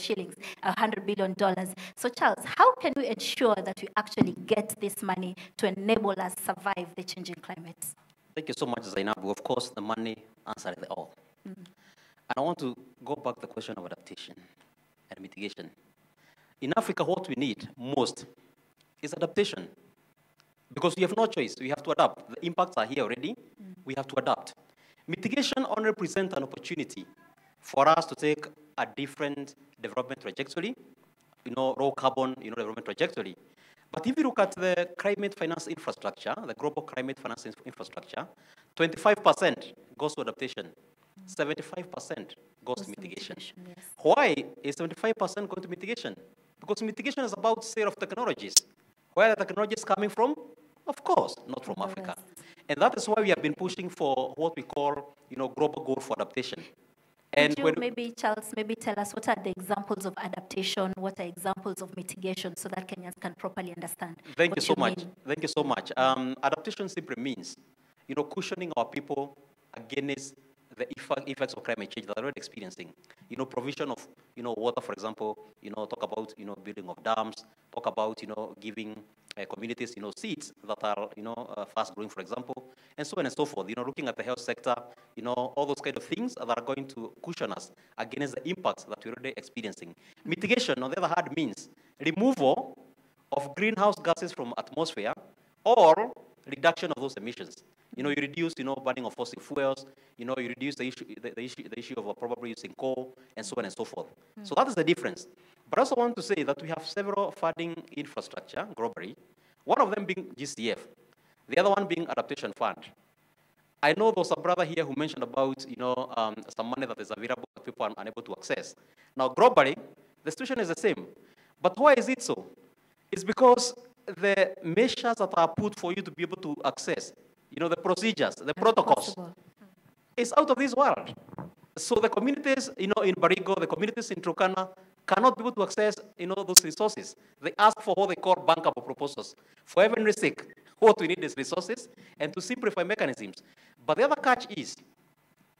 [SPEAKER 1] So Charles, how can we ensure that we actually get this money to enable us survive the changing climate?
[SPEAKER 4] Thank you so much, Zainabu. Of course, the money answers it all. And I want to go back to the question of adaptation and mitigation. In Africa, what we need most is adaptation. Because we have no choice, we have to adapt. The impacts are here already, we have to adapt. Mitigation only represents an opportunity for us to take a different development trajectory, low carbon, development trajectory. But if you look at the climate finance infrastructure, the global climate finance infrastructure, 25% goes to adaptation, 75% goes to mitigation.
[SPEAKER 1] Yes.
[SPEAKER 4] Why is 75% going to mitigation? Because mitigation is about sale of technologies. Where are the technologies coming from? Of course, not from Africa. And that is why we have been pushing for what we call, global goal for adaptation. And
[SPEAKER 1] Could you maybe, Charles, tell us what are the examples of adaptation, what are examples of mitigation, so that Kenyans can properly understand?
[SPEAKER 4] Thank you so much. Thank you so much. Adaptation simply means, cushioning our people against the effects of climate change that they're already experiencing. Provision of, water, for example, talk about, building of dams, talk about, giving communities, seeds that are fast growing, for example, and so on and so forth. Looking at the health sector, all those kind of things that are going to cushion us against the impacts that we're already experiencing. Mitigation, on the other hand, means removal of greenhouse gases from atmosphere or reduction of those emissions. You reduce, burning of fossil fuels. You reduce the issue of probably using coal, and so on and so forth. So that is the difference. But I also want to say that we have several funding infrastructure globally. One of them being GCF, the other one being Adaptation Fund. I know there was a brother here who mentioned about, some money that is available that people are unable to access. Now, globally, the situation is the same. But why is it so? It's because the measures that are put for you to be able to access, the procedures, the protocols, is out of this world. So the communities, in Barigo, the communities in Turkana cannot be able to access, those resources. They ask for what they call bankable proposals. For heaven's sake, what we need is resources and to simplify mechanisms. But the other catch is,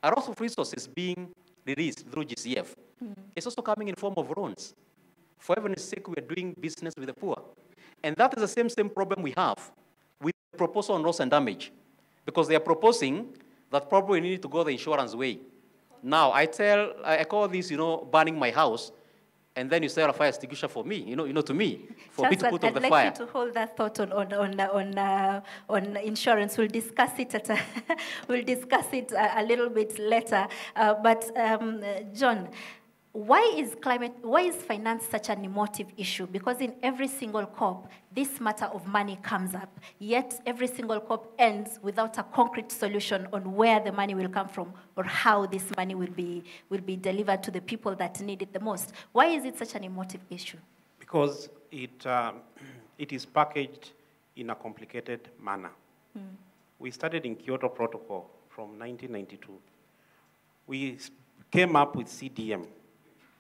[SPEAKER 4] a lot of resources being released through GCF. It's also coming in form of loans. For heaven's sake, we are doing business with the poor. And that is the same problem we have with the proposal on loss and damage. Because they are proposing that probably we need to go the insurance way. Now, I call this, burning my house, and then you sell a fire extinguisher for me, to me, for me to put on the fire.
[SPEAKER 1] I'd like you to hold that thought on insurance. We'll discuss it a little bit later. John, why is finance such an emotive issue? Because in every single COP, this matter of money comes up, yet every single COP ends without a concrete solution on where the money will come from or how this money will be delivered to the people that need it the most. Why is it such an emotive issue?
[SPEAKER 5] Because it is packaged in a complicated manner. We started in Kyoto Protocol from 1992. We came up with CDM.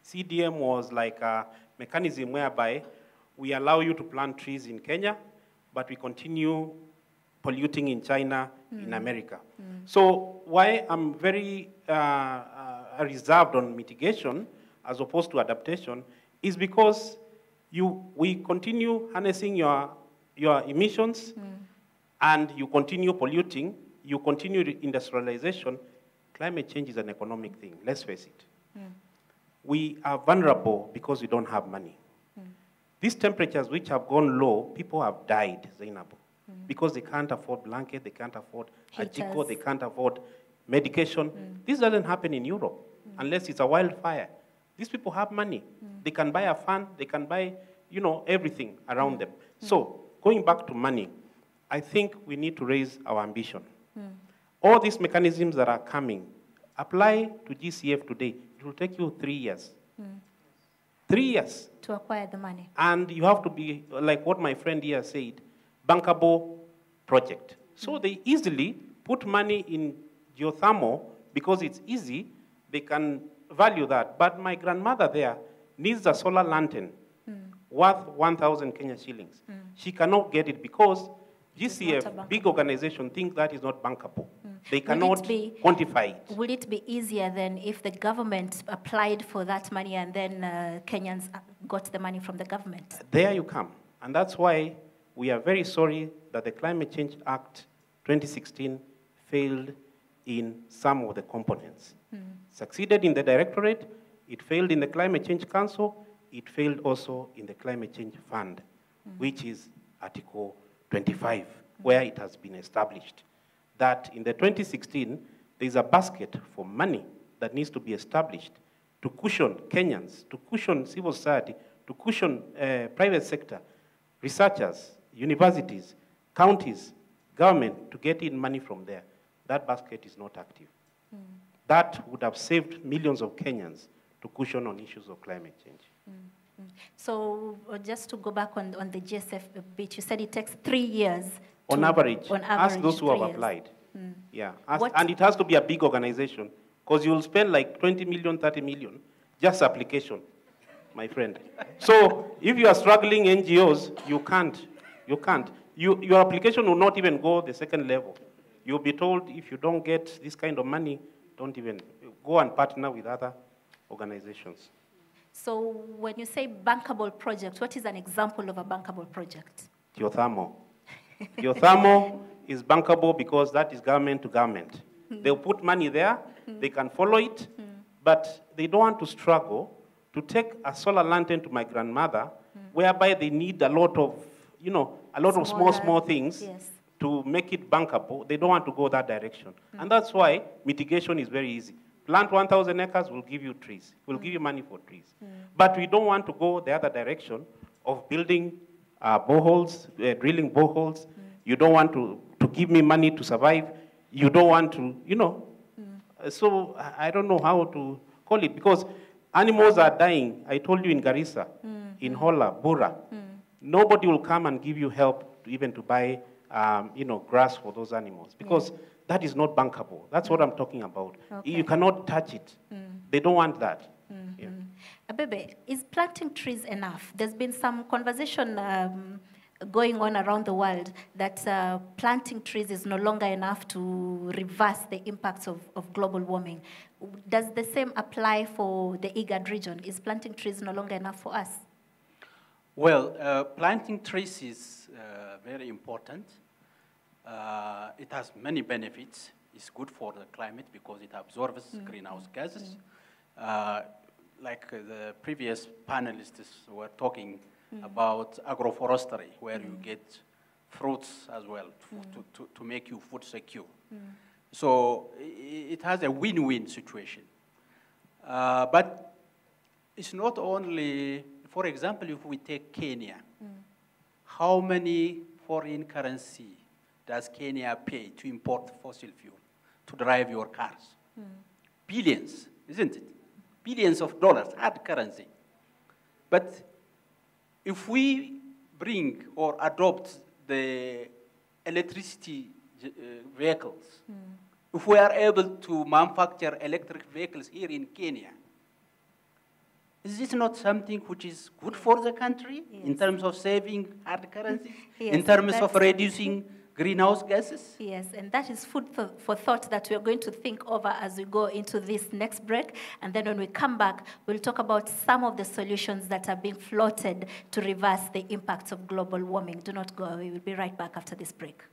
[SPEAKER 5] CDM was like a mechanism whereby we allow you to plant trees in Kenya, but we continue polluting in China, in America. So why I'm very reserved on mitigation as opposed to adaptation is because we continue harnessing your emissions and you continue polluting, you continue industrialization. Climate change is an economic thing, let's face it. We are vulnerable because we don't have money. These temperatures which have gone low, people have died, Zainab, because they can't afford blanket, they can't afford ajiko, they can't afford medication. This doesn't happen in Europe unless it's a wildfire. These people have money. They can buy a fan, they can buy, everything around them. So going back to money, I think we need to raise our ambition. All these mechanisms that are coming, apply to GCF today. It will take you 3 years. 3 years.
[SPEAKER 1] To acquire the money.
[SPEAKER 5] And you have to be, like what my friend here said, bankable project. So they easily put money in geothermal because it's easy. They can value that. But my grandmother there needs a solar lantern worth 1,000 Kenya shillings. She cannot get it because GCF, big organization, think that is not bankable. They cannot quantify it.
[SPEAKER 1] Would it be easier then if the government applied for that money and then Kenyans got the money from the government?
[SPEAKER 5] There you come. And that's why we are very sorry that the Climate Change Act 2016 failed in some of the components. Succeeded in the Directorate, it failed in the Climate Change Council, it failed also in the Climate Change Fund, which is Article 25, where it has been established that in the 2016, there's a basket for money that needs to be established to cushion Kenyans, to cushion civil society, to cushion private sector, researchers, universities, counties, government, to get in money from there. That basket is not active. That would have saved millions of Kenyans to cushion on issues of climate change.
[SPEAKER 1] So just to go back on the GSF bit, you said it takes 3 years.
[SPEAKER 5] On average, ask those who have
[SPEAKER 1] 3 years.
[SPEAKER 5] applied. Yeah, and it has to be a big organization, because you'll spend like 20 million, 30 million, just application, my friend. So if you are struggling NGOs, you can't. Your application will not even go the second level. You'll be told if you don't get this kind of money, don't even go and partner with other organizations.
[SPEAKER 1] So when you say bankable project, what is an example of a bankable project?
[SPEAKER 5] Geothermal. Geothermal is bankable because that is government to government. They'll put money there, they can follow it, but they don't want to struggle to take a solar lantern to my grandmother, whereby they need a lot of, small things to make it bankable. They don't want to go that direction. And that's why mitigation is very easy. Plant 1,000 acres, will give you trees. We'll give you money for trees. But we don't want to go the other direction of building boreholes, drilling boreholes. You don't want to give me money to survive. You don't want to, So I don't know how to call it, because animals are dying. I told you in Garissa, in Hola, Bura. Nobody will come and give you help even to buy, grass for those animals, because that is not bankable. That's what I'm talking about. Okay. You cannot touch it. They don't want that. Yeah.
[SPEAKER 1] Abebe, is planting trees enough? There's been some conversation going on around the world that planting trees is no longer enough to reverse the impacts of global warming. Does the same apply for the IGAD region? Is planting trees no longer enough for us?
[SPEAKER 2] Well, planting trees is very important. It has many benefits. It's good for the climate because it absorbs greenhouse gases. Like the previous panelists were talking about agroforestry, where you get fruits as well to make you food secure. So it has a win-win situation. But it's not only, for example, if we take Kenya, how many foreign currency does Kenya pay to import fossil fuel to drive your cars? Billions, isn't it? Billions of dollars, hard currency. But if we bring or adopt the electricity vehicles, if we are able to manufacture electric vehicles here in Kenya, is this not something which is good for the country in terms of saving hard currency, in terms of reducing greenhouse gases?
[SPEAKER 1] Yes, and that is food for thought that we are going to think over as we go into this next break. And then when we come back, we'll talk about some of the solutions that are being floated to reverse the impacts of global warming. Do not go away. We'll be right back after this break.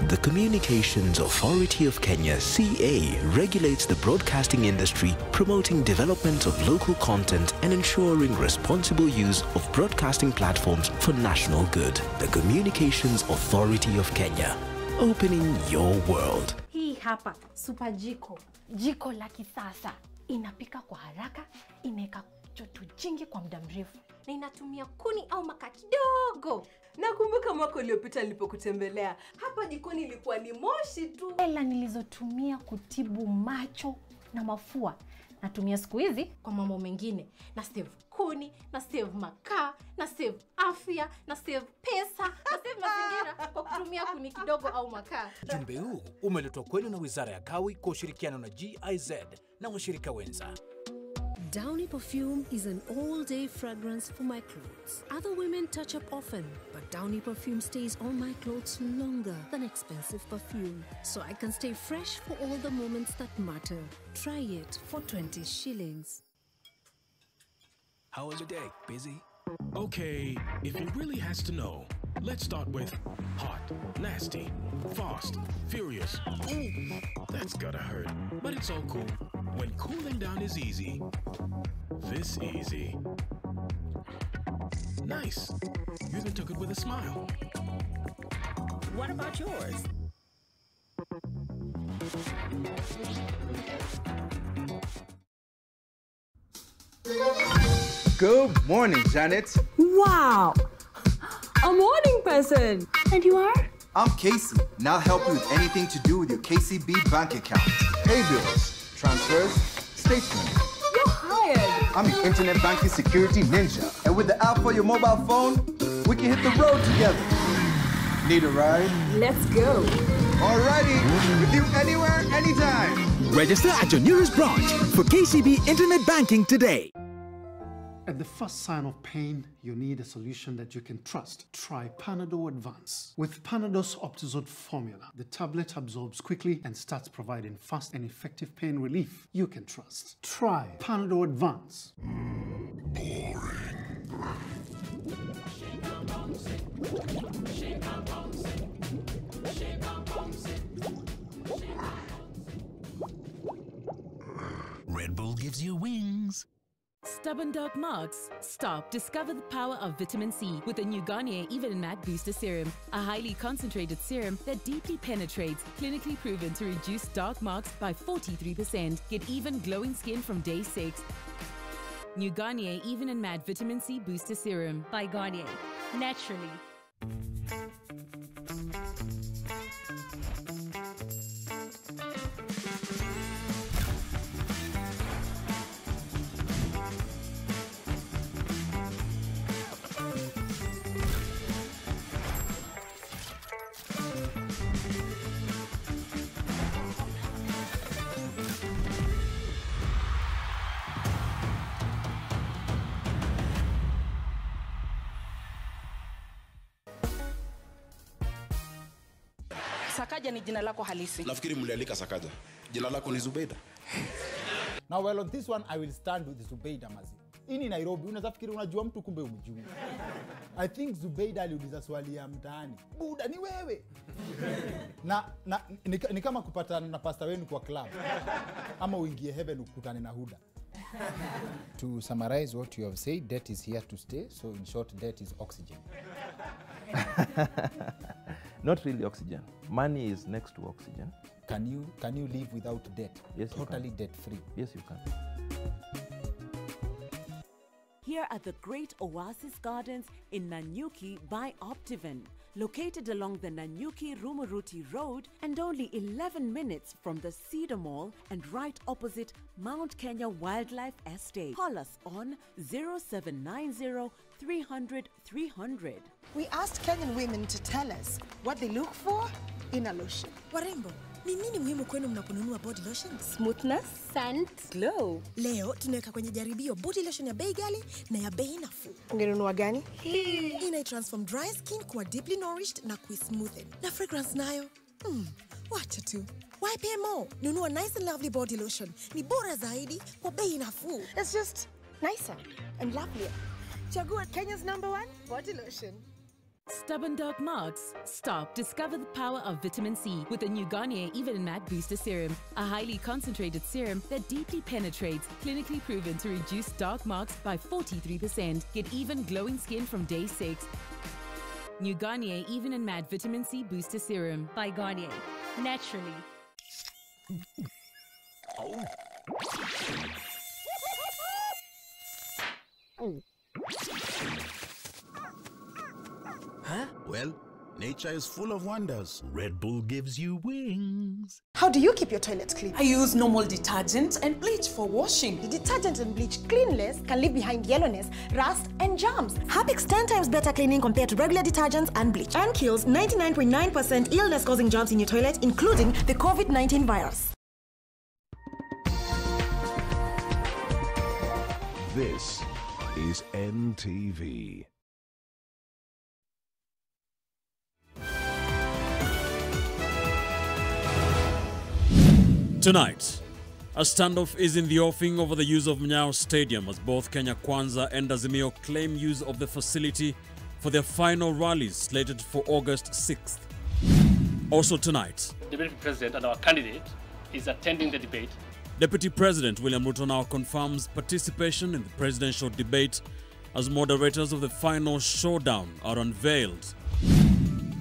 [SPEAKER 16] The Communications Authority of Kenya, CA, regulates the broadcasting industry, promoting development of local content and ensuring responsible use of broadcasting platforms for national good. The Communications Authority of Kenya, opening your world.
[SPEAKER 6] Hii hapa super jiko, jiko la kisasa, inapika kwa haraka, inaweka joto jingi kwa muda mrefu, na inatumia kuni au makaa kidogo.
[SPEAKER 17] Nakumbuka mwaka uliopita nilipokutembelea, hapa jikoni ilikuwa ni moshi tu.
[SPEAKER 6] Hela nilizotumia kutibu macho na mafua, natumia siku hizi kwa mambo mengine. Na save kuni, na save makaa, na save afya, na save pesa, na save mazingira kwa kutumia kuni kidogo au makaa.
[SPEAKER 18] Jumbe huu umeletwa kwenu na Wizara ya Kawi kwa ushirikiano na GIZ na washirika wenza.
[SPEAKER 9] Downy perfume is an all-day fragrance for my clothes. Other women touch up often, but Downy perfume stays on my clothes longer than expensive perfume. So I can stay fresh for all the moments that matter. Try it for 20 shillings.
[SPEAKER 8] How was your day? Busy? Okay, if it really has to know, let's start with hot, nasty, fast, furious. Ooh, that's gotta hurt, but it's all cool. When cooling down is easy, this easy. Nice. You even took it with a smile.
[SPEAKER 11] What about yours?
[SPEAKER 18] Good morning, Janet.
[SPEAKER 17] Wow! A morning person. And you are?
[SPEAKER 18] I'm Casey, and I'll help you with anything to do with your KCB bank account. Pay bills, transfers, statements.
[SPEAKER 17] You're hired.
[SPEAKER 18] I'm your internet banking security ninja. And with the app for your mobile phone, we can hit the road together. Need a ride?
[SPEAKER 17] Let's go.
[SPEAKER 18] Alrighty, with you anywhere, anytime.
[SPEAKER 10] Register at your nearest branch for KCB Internet Banking today.
[SPEAKER 14] At the first sign of pain, you need a solution that you can trust. Try Panadol Advance. With Panadol's Optizode formula, the tablet absorbs quickly and starts providing fast and effective pain relief you can trust. Try Panadol Advance.
[SPEAKER 19] Red Bull gives you wings.
[SPEAKER 20] Stubborn dark marks? Stop. Discover the power of vitamin C with the new Garnier Even and Matte Booster Serum, a highly concentrated serum that deeply penetrates, clinically proven to reduce dark marks by 43%. Get even glowing skin from day 6. New Garnier Even and Matte Vitamin C Booster Serum by Garnier. Naturally.
[SPEAKER 7] Sakaja ni jina lako halisi.
[SPEAKER 21] Nafikiri mlialika Sakaja. Jina lako ni Zubeida.
[SPEAKER 22] Now well on this one I will stand with Zubeida Mazi. Ini Nairobi unaweza fikiri unajua mtu kumbe umjui. I think Zubeida aliuliza swali ya mtaani. Buda ni wewe. Ni kama kupatana na pastor wenu kwa club. Ama uingie heaven ukutane na Huda.
[SPEAKER 23] To summarize what you have said, debt is here to stay. So in short, debt is oxygen.
[SPEAKER 24] Not really oxygen. Money is next to oxygen.
[SPEAKER 23] Can you live without debt?
[SPEAKER 24] Yes,
[SPEAKER 23] totally debt-free.
[SPEAKER 24] Yes, you can.
[SPEAKER 25] Here at the Great Oasis Gardens in Nanyuki by Optiven, located along the Nanyuki-Rumuruti Road and only 11 minutes from the Cedar Mall and right opposite Mount Kenya Wildlife Estate. Call us on 0790 300 300.
[SPEAKER 6] We asked Kenyan women to tell us what they look for in a lotion.
[SPEAKER 26] Warembo, ni nini muhimu kwenu mnaponunua body lotion?
[SPEAKER 17] Smoothness, scent, glow.
[SPEAKER 26] Leo tunaweka kwenye jaribio body lotion ya bei ghali na ya bei nafuu.
[SPEAKER 6] Ungenunua gani?
[SPEAKER 26] Hii inai-transform dry skin kuwa deeply nourished na kui-smoothen. Na fragrance nayo, wacha tu. Why pay more? Nunua nice and lovely body lotion. Ni bora zaidi kwa bei nafuu.
[SPEAKER 6] It's just nicer and lovelier. Chagua Kenya's #1 body lotion.
[SPEAKER 20] Stubborn dark marks? Stop. Discover the power of vitamin C with the new Garnier Even and Matte Booster Serum, a highly concentrated serum that deeply penetrates, clinically proven to reduce dark marks by 43%. Get even glowing skin from day 6. New Garnier Even and Matte Vitamin C Booster Serum by Garnier. Naturally.
[SPEAKER 19] Huh? Well, nature is full of wonders. Red Bull gives you wings.
[SPEAKER 6] How do you keep your toilets clean?
[SPEAKER 7] I use normal detergent and bleach for washing.
[SPEAKER 6] The detergent and bleach cleanless can leave behind yellowness, rust, and germs. Harpic's 10 times better cleaning compared to regular detergents and bleach, and kills 99.9% illness-causing germs in your toilet, including the COVID-19 virus.
[SPEAKER 3] This is NTV.
[SPEAKER 4] Tonight, a standoff is in the offing over the use of Nyayo Stadium as both Kenya Kwanza and Azimio claim use of the facility for their final rallies slated for August 6th. Also tonight,
[SPEAKER 5] The Deputy President and our candidate is attending the debate.
[SPEAKER 4] Deputy President William Ruto now confirms participation in the presidential debate as moderators of the final showdown are unveiled.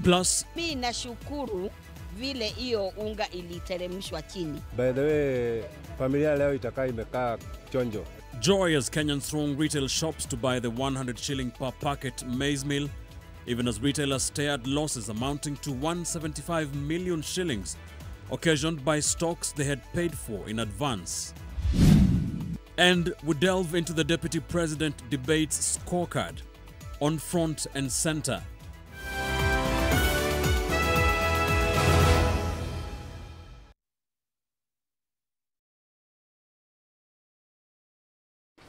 [SPEAKER 4] Plus,
[SPEAKER 12] Mi nashukuru vile hiyo unga iliteremshwa chini.
[SPEAKER 13] By the way, familia leo itakaa imekaa chonjo.
[SPEAKER 4] joy as Kenyans throng retail shops to buy the 100 shilling per packet maize meal, even as retailers stare at losses amounting to 175 million shillings, occasioned by stocks they had paid for in advance. And we delve into the Deputy President debate's scorecard on front and center.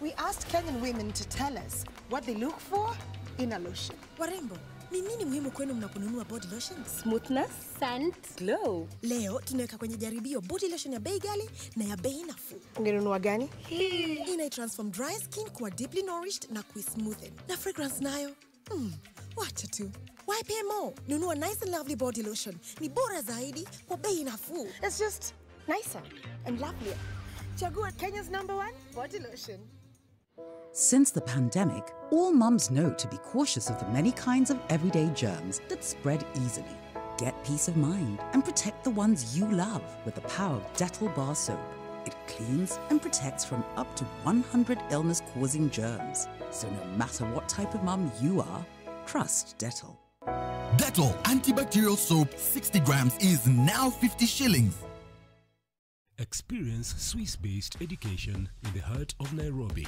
[SPEAKER 6] We asked Kenyan women to tell us what they look for in a lotion. Warembo, ni nini muhimu kwenu mnaponunua body lotions?
[SPEAKER 12] Smoothness, scent, glow.
[SPEAKER 6] Leo tunaweka kwenye jaribio body lotion ya bei ghali na ya bei nafuu. Ungenunua gani? Hii. Inai-transform dry skin kuwa deeply nourished na kui-smoothen. Na fragrance nayo? Wacha tu. Why pay more? Nunua nice and lovely body lotion. Ni bora zaidi kwa bei nafuu. It's just nicer and lovelier. Chagua Kenya's #1 body lotion.
[SPEAKER 15] Since the pandemic, all mums know to be cautious of the many kinds of everyday germs that spread easily. Get peace of mind and protect the ones you love with the power of Dettol Bar Soap. It cleans and protects from up to 100 illness-causing germs. So no matter what type of mum you are, trust Dettol.
[SPEAKER 27] Dettol antibacterial soap 60 grams is now 50 shillings.
[SPEAKER 28] Experience Swiss-based education in the heart of Nairobi.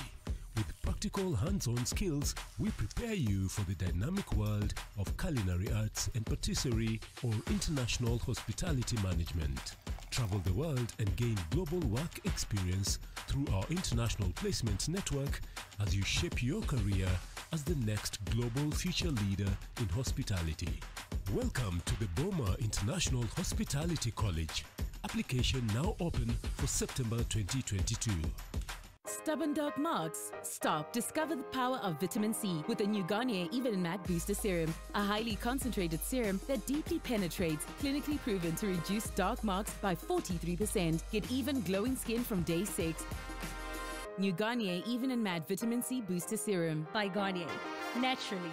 [SPEAKER 28] With practical hands-on skills, we prepare you for the dynamic world of culinary arts and patisserie or international hospitality management. Travel the world and gain global work experience through our international placement network as you shape your career as the next global future leader in hospitality. Welcome to the Boma International Hospitality College. Application now open for September 2022.
[SPEAKER 20] Stubborn dark marks? Stop. Discover the power of vitamin C with the new Garnier Even and Matte Booster Serum, a highly concentrated serum that deeply penetrates, clinically proven to reduce dark marks by 43%. Get even glowing skin from day 6. New Garnier Even and Matte Vitamin C Booster Serum by Garnier. Naturally.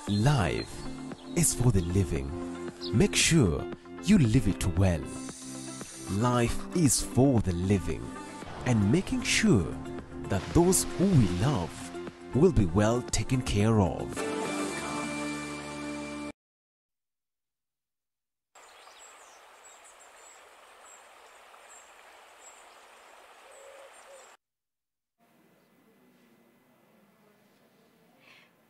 [SPEAKER 16] Life is for the living. Make sure you live it well. Life is for the living and making sure that those who we love will be well taken care of.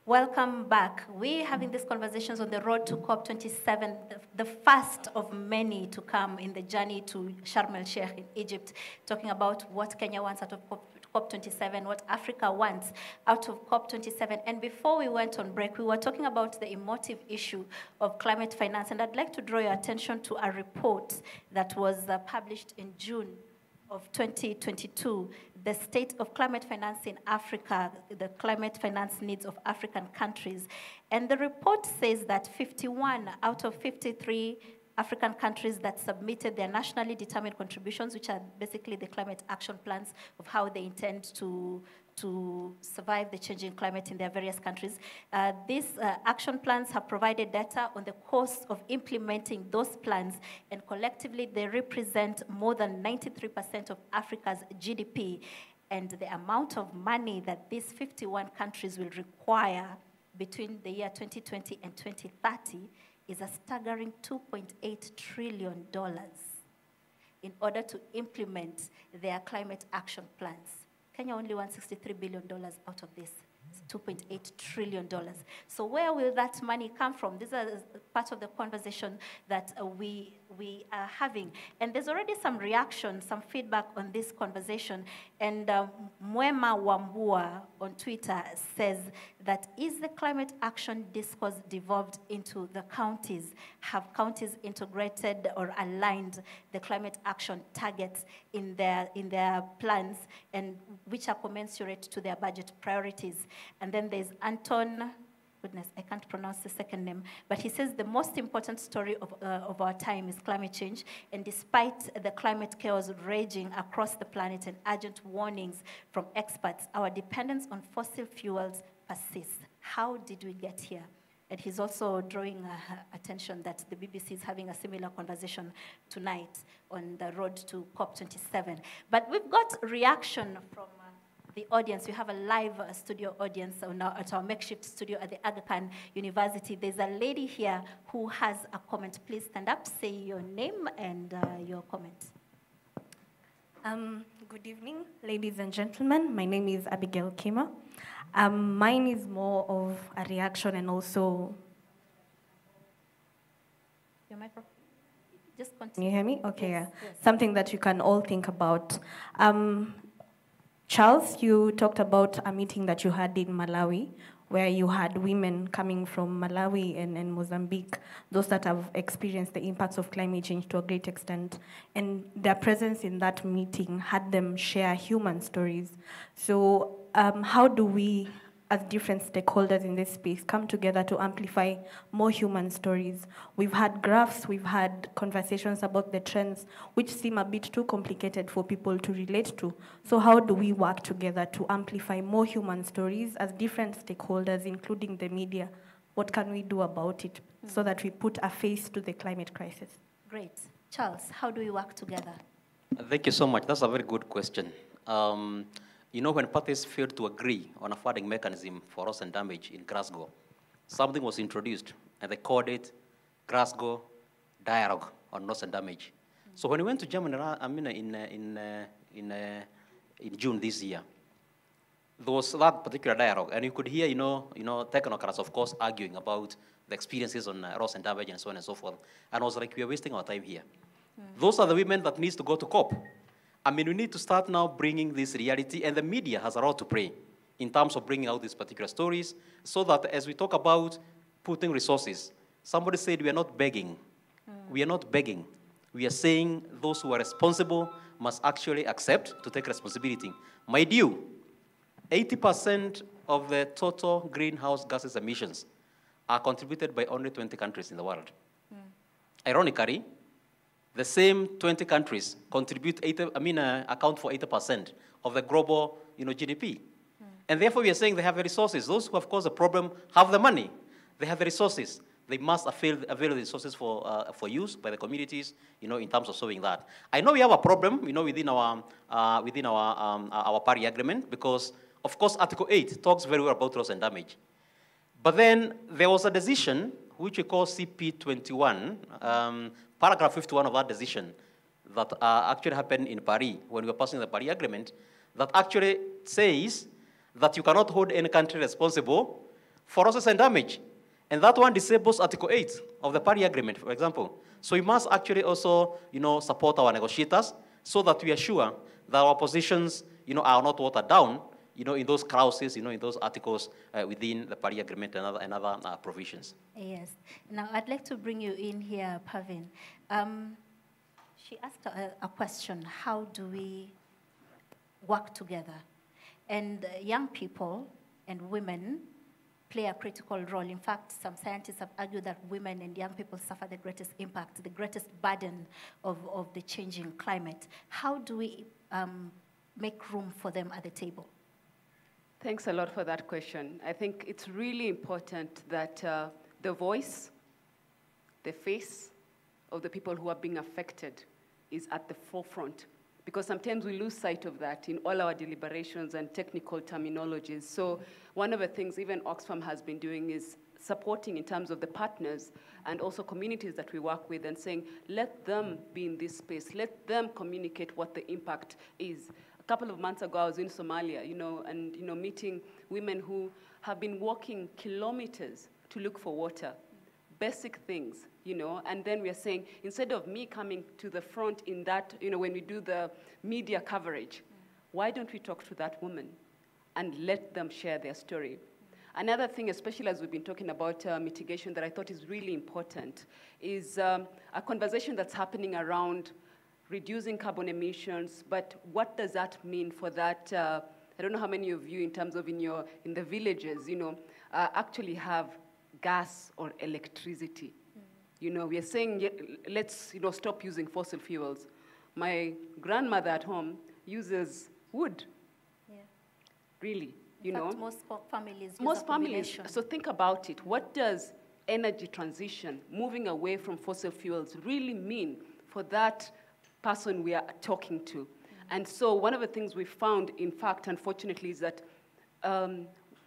[SPEAKER 1] Welcome back. We're having these conversations on the road to COP27, the first of many to come in the journey to Sharm el-Sheikh in Egypt, talking about what Kenya wants out of COP27, what Africa wants out of COP27. And before we went on break, we were talking about the emotive issue of climate finance. And I'd like to draw your attention to a report that was published in June of 2022, the state of climate finance in Africa, the climate finance needs of African countries. And the report says that 51 out of 53 African countries that submitted their nationally determined contributions, which are basically the climate action plans of how they intend to survive the changing climate in their various countries. These action plans have provided data on the cost of implementing those plans, and collectively they represent more than 93% of Africa's GDP. And the amount of money that these 51 countries will require between the year 2020 and 2030 is a staggering $2.8 trillion in order to implement their climate action plans. Kenya only wants $63 billion out of this. $2.8 trillion. So where will that money come from? These are part of the conversation that we are having. And there's already some reaction, some feedback on this conversation. And Mwema Wambua on Twitter says that, is the climate action discourse devolved into the counties? Have counties integrated or aligned the climate action targets in their plans, and which are commensurate to their budget priorities? And then there's Anton, goodness, I can't pronounce the second name, but he says the most important story of our time is climate change, and despite the climate chaos raging across the planet and urgent warnings from experts, our dependence on fossil fuels persists. How did we get here? And he's also drawing attention that the BBC is having a similar conversation tonight on the road to COP27. But we've got reaction from the audience. We have a live studio audience at our makeshift studio at the Aga Khan University. There's a lady here who has a comment. Please stand up, say your name and your comment.
[SPEAKER 2] Good evening, ladies and gentlemen. My name is Abigail Kima. Mine is more of a reaction and also...
[SPEAKER 1] Your microphone. Just continue.
[SPEAKER 2] Can you hear me? Okay,
[SPEAKER 1] yes,
[SPEAKER 2] yeah.
[SPEAKER 1] yes.
[SPEAKER 2] Something that you can all think about. Charles, you talked about a meeting that you had in Malawi, where you had women coming from Malawi and Mozambique, those that have experienced the impacts of climate change to a great extent. And their presence in that meeting had them share human stories. So how do we, as different stakeholders in this space, come together to amplify more human stories? We've had graphs, we've had conversations about the trends, which seem a bit too complicated for people to relate to. So how do we work together to amplify more human stories as different stakeholders, including the media? What can we do about it so that we put a face to the climate crisis?
[SPEAKER 1] Great. Charles, how do we work together?
[SPEAKER 8] Thank you so much. That's a very good question. You know, when parties failed to agree on a funding mechanism for loss and damage in Glasgow, something was introduced, and they called it Glasgow Dialogue on Loss and Damage. So when we went to Germany, in June this year, there was that particular dialogue, and you could hear, you know, technocrats, of course, arguing about the experiences on loss and damage and so on and so forth. And I was like, we are wasting our time here. Those are the women that needs to go to COP. I mean, we need to start now bringing this reality, and the media has a role to play in terms of bringing out these particular stories, so that as we talk about putting resources, somebody said we are not begging. We are not begging. We are saying those who are responsible must actually accept to take responsibility. Mind you, 80% of the total greenhouse gases emissions are contributed by only 20 countries in the world. Ironically, the same 20 countries contribute account for 80% of the global, GDP. And therefore, we are saying they have the resources. Those who have caused the problem have the money. They have the resources. They must avail the resources for use by the communities, in terms of solving that. I know we have a problem, within our Paris Agreement, because, of course, Article 8 talks very well about loss and damage. But then there was a decision, which we call CP21, paragraph 51 of that decision, that actually happened in Paris when we were passing the Paris Agreement, that actually says that you cannot hold any country responsible for losses and damage. And that one disables Article 8 of the Paris Agreement, for example. So we must actually also, support our negotiators so that we are sure that our positions, are not watered down, in those clauses, in those articles within the Paris Agreement and other provisions.
[SPEAKER 1] Yes. Now, I'd like to bring you in here, Pavin. She asked a question: how do we work together? And young people and women play a critical role. In fact, some scientists have argued that women and young people suffer the greatest impact, the greatest burden of the changing climate. How do we make room for them at the table?
[SPEAKER 9] Thanks a lot for that question. I think it's really important that the voice, the face of the people who are being affected is at the forefront, because sometimes we lose sight of that in all our deliberations and technical terminologies. So one of the things even Oxfam has been doing is supporting in terms of the partners and also communities that we work with, and saying, let them be in this space, let them communicate what the impact is. couple of months ago, I was in Somalia, and meeting women who have been walking kilometers to look for water, basic things, and then we are saying, instead of me coming to the front in that, when we do the media coverage, why don't we talk to that woman and let them share their story? Another thing, especially as we've been talking about mitigation, that I thought is really important is a conversation that's happening around reducing carbon emissions, but what does that mean for that? I don't know how many of you, in terms of in the villages, actually have gas or electricity. We are saying, let's stop using fossil fuels. My grandmother at home uses wood.
[SPEAKER 1] Yeah.
[SPEAKER 9] Really,
[SPEAKER 1] In fact, most families use
[SPEAKER 9] Most
[SPEAKER 1] a
[SPEAKER 9] families.
[SPEAKER 1] combination.
[SPEAKER 9] So think about it. What does energy transition, moving away from fossil fuels, really mean for that person we are talking to? And so one of the things we found, in fact, unfortunately, is that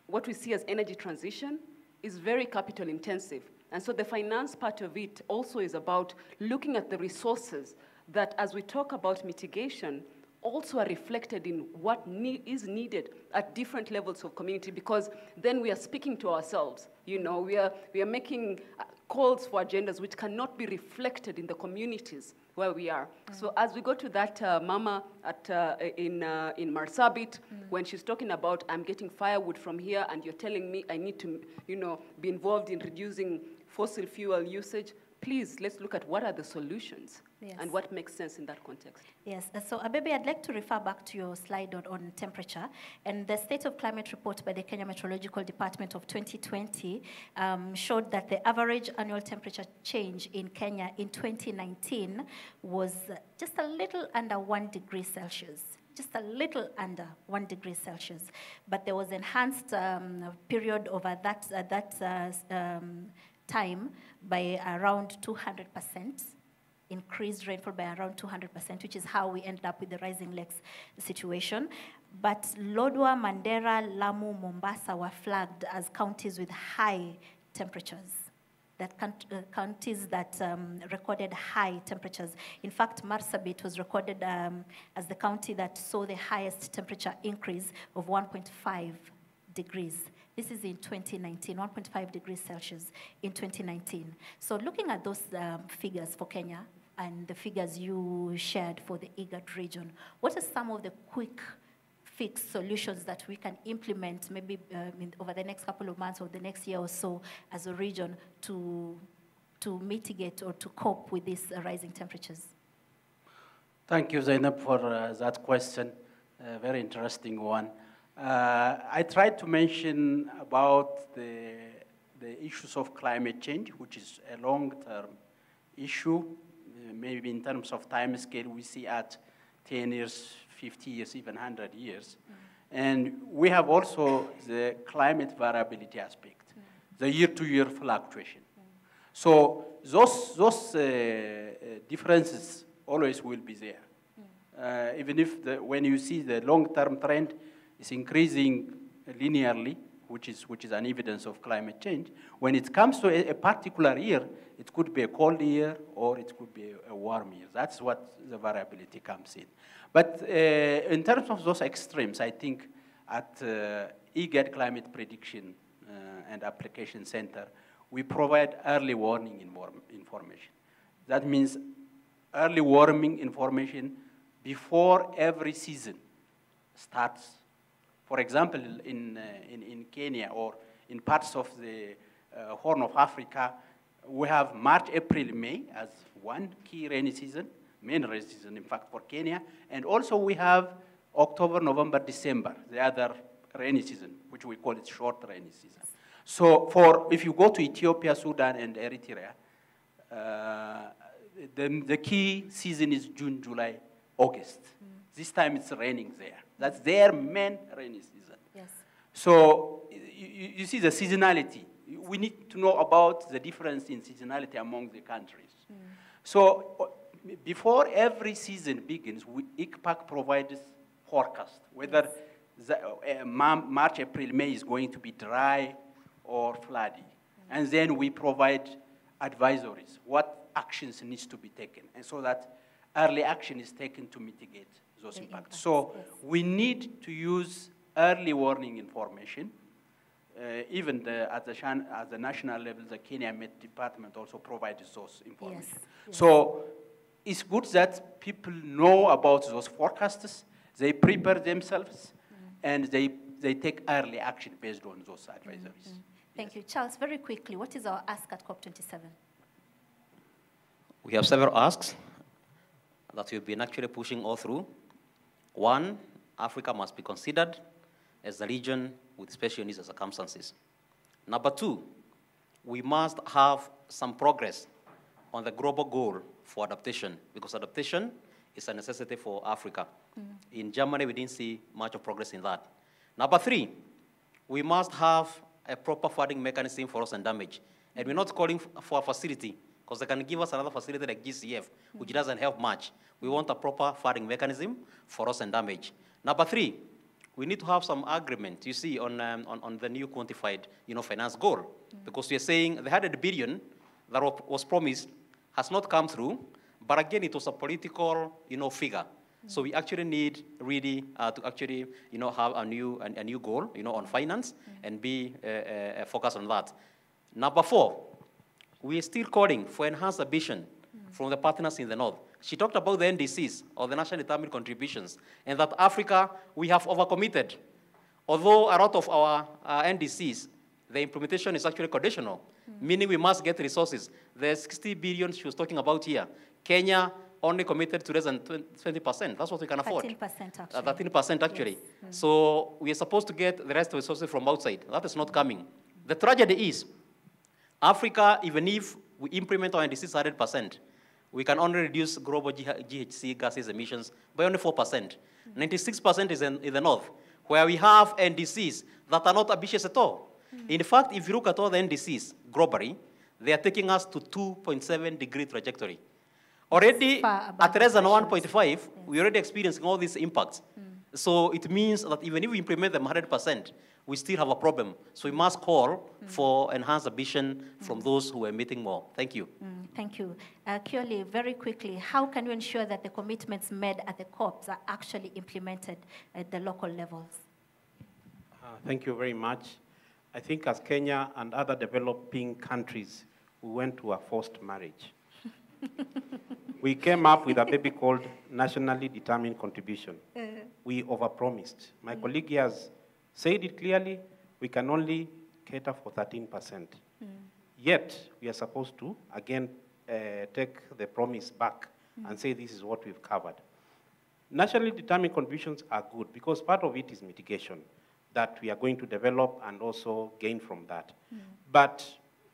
[SPEAKER 9] what we see as energy transition is very capital intensive. And so the finance part of it also is about looking at the resources that, as we talk about mitigation, also are reflected in what is needed at different levels of community, because then we are speaking to ourselves. We are making calls for agendas which cannot be reflected in the communities where we are. So as we go to that mama in Marsabit, when she's talking about, I'm getting firewood from here, and you're telling me I need to be involved in reducing fossil fuel usage, please, let's look at what are the solutions.
[SPEAKER 1] Yes.
[SPEAKER 9] And what makes sense in that context.
[SPEAKER 1] Yes, so Abebe, I'd like to refer back to your slide on temperature. And the State of Climate report by the Kenya Meteorological Department of 2020 showed that the average annual temperature change in Kenya in 2019 was just a little under 1 degree Celsius. Just a little under 1 degree Celsius. But there was enhanced period over that time by around 200%. Increased rainfall by around 200%, which is how we ended up with the rising lakes situation. But Lodwar, Mandera, Lamu, Mombasa were flagged as counties with high temperatures. Counties that recorded high temperatures. In fact, Marsabit was recorded as the county that saw the highest temperature increase of 1.5 degrees. This is in 2019, 1.5 degrees Celsius in 2019. So looking at those figures for Kenya and the figures you shared for the IGAD region, what are some of the quick fix solutions that we can implement maybe over the next couple of months or the next year or so as a region to mitigate or to cope with these rising temperatures?
[SPEAKER 10] Thank you, Zainab, for that question. A very interesting one. I tried to mention about the issues of climate change, which is a long-term issue. Maybe in terms of time scale, we see at 10 years, 50 years, even 100 years. And we have also the climate variability aspect, the year-to-year fluctuation. So those differences always will be there. Even if when you see the long-term trend is increasing linearly, which is an evidence of climate change, when it comes to a particular year, it could be a cold year or it could be a warm year. That's what the variability comes in. But in terms of those extremes, I think at IGAD Climate Prediction and Application Center, we provide early warning information. That means early warning information before every season starts. For example, in Kenya or in parts of the Horn of Africa, we have March, April, May as one key rainy season, main rainy season, in fact, for Kenya. And also we have October, November, December, the other rainy season, which we call it short rainy season. So if you go to Ethiopia, Sudan, and Eritrea, the key season is June, July, August. This time it's raining there. That's their main rainy season.
[SPEAKER 1] Yes.
[SPEAKER 10] So you see the seasonality. We need to know about the difference in seasonality among the countries. So before every season begins, ICPAC provides forecast, whether March, April, May is going to be dry or floody. And then we provide advisories, what actions needs to be taken, and so that early action is taken to mitigate those impacts. So we need to use early warning information. Even at the national level, the Kenya Met Department also provides those information.
[SPEAKER 1] Yes.
[SPEAKER 10] So it's good that people know about those forecasts, they prepare themselves, and they take early action based on those advisories.
[SPEAKER 1] Thank you. Charles, very quickly, what is our ask at COP27?
[SPEAKER 8] We have several asks that we've been actually pushing all through. One, Africa must be considered as a region with special needs and circumstances. Number two, we must have some progress on the global goal for adaptation, because adaptation is a necessity for Africa. In Germany, we didn't see much of progress in that. Number three, we must have a proper funding mechanism for loss and damage. And we're not calling for a facility, because they can give us another facility like GCF, which doesn't help much. We want a proper funding mechanism for loss and damage. Number three, we need to have some agreement, you see, on the new quantified, finance goal. Because we're saying the 100 billion that was promised has not come through, but again, it was a political, figure. So we actually need really to actually, have a new goal, on finance and be focused on that. Number four, we are still calling for enhanced ambition from the partners in the North. She talked about the NDCs, or the National Determined Contributions, and that Africa, we have overcommitted. Although a lot of our NDCs, the implementation is actually conditional, meaning we must get resources. The 60 billion she was talking about here, Kenya only committed to less than 20%. That's what we can afford.
[SPEAKER 1] 13% actually.
[SPEAKER 8] 13% actually. Yes. So we are supposed to get the rest of the resources from outside. That is not coming. The tragedy is, Africa, even if we implement our NDCs 100%, we can only reduce global GHG gases emissions by only 4%. 96% is in the North, where we have NDCs that are not ambitious at all. In fact, if you look at all the NDCs globally, they are taking us to 2.7 degree trajectory. Already, at less than 1.5, we're already experiencing all these impacts. So it means that even if we implement them 100%, we still have a problem. So we must call for enhanced ambition from those who are emitting more. Thank you.
[SPEAKER 1] Thank you. Kioli, very quickly, how can you ensure that the commitments made at the COPs are actually implemented at the local levels?
[SPEAKER 11] Thank you very much. I think as Kenya and other developing countries, we went to a forced marriage. We came up with a baby called Nationally Determined Contribution. We overpromised. My colleague has said it clearly, we can only cater for 13%. Yet, we are supposed to, again, take the promise back and say this is what we've covered. Nationally determined contributions are good because part of it is mitigation that we are going to develop and also gain from that. But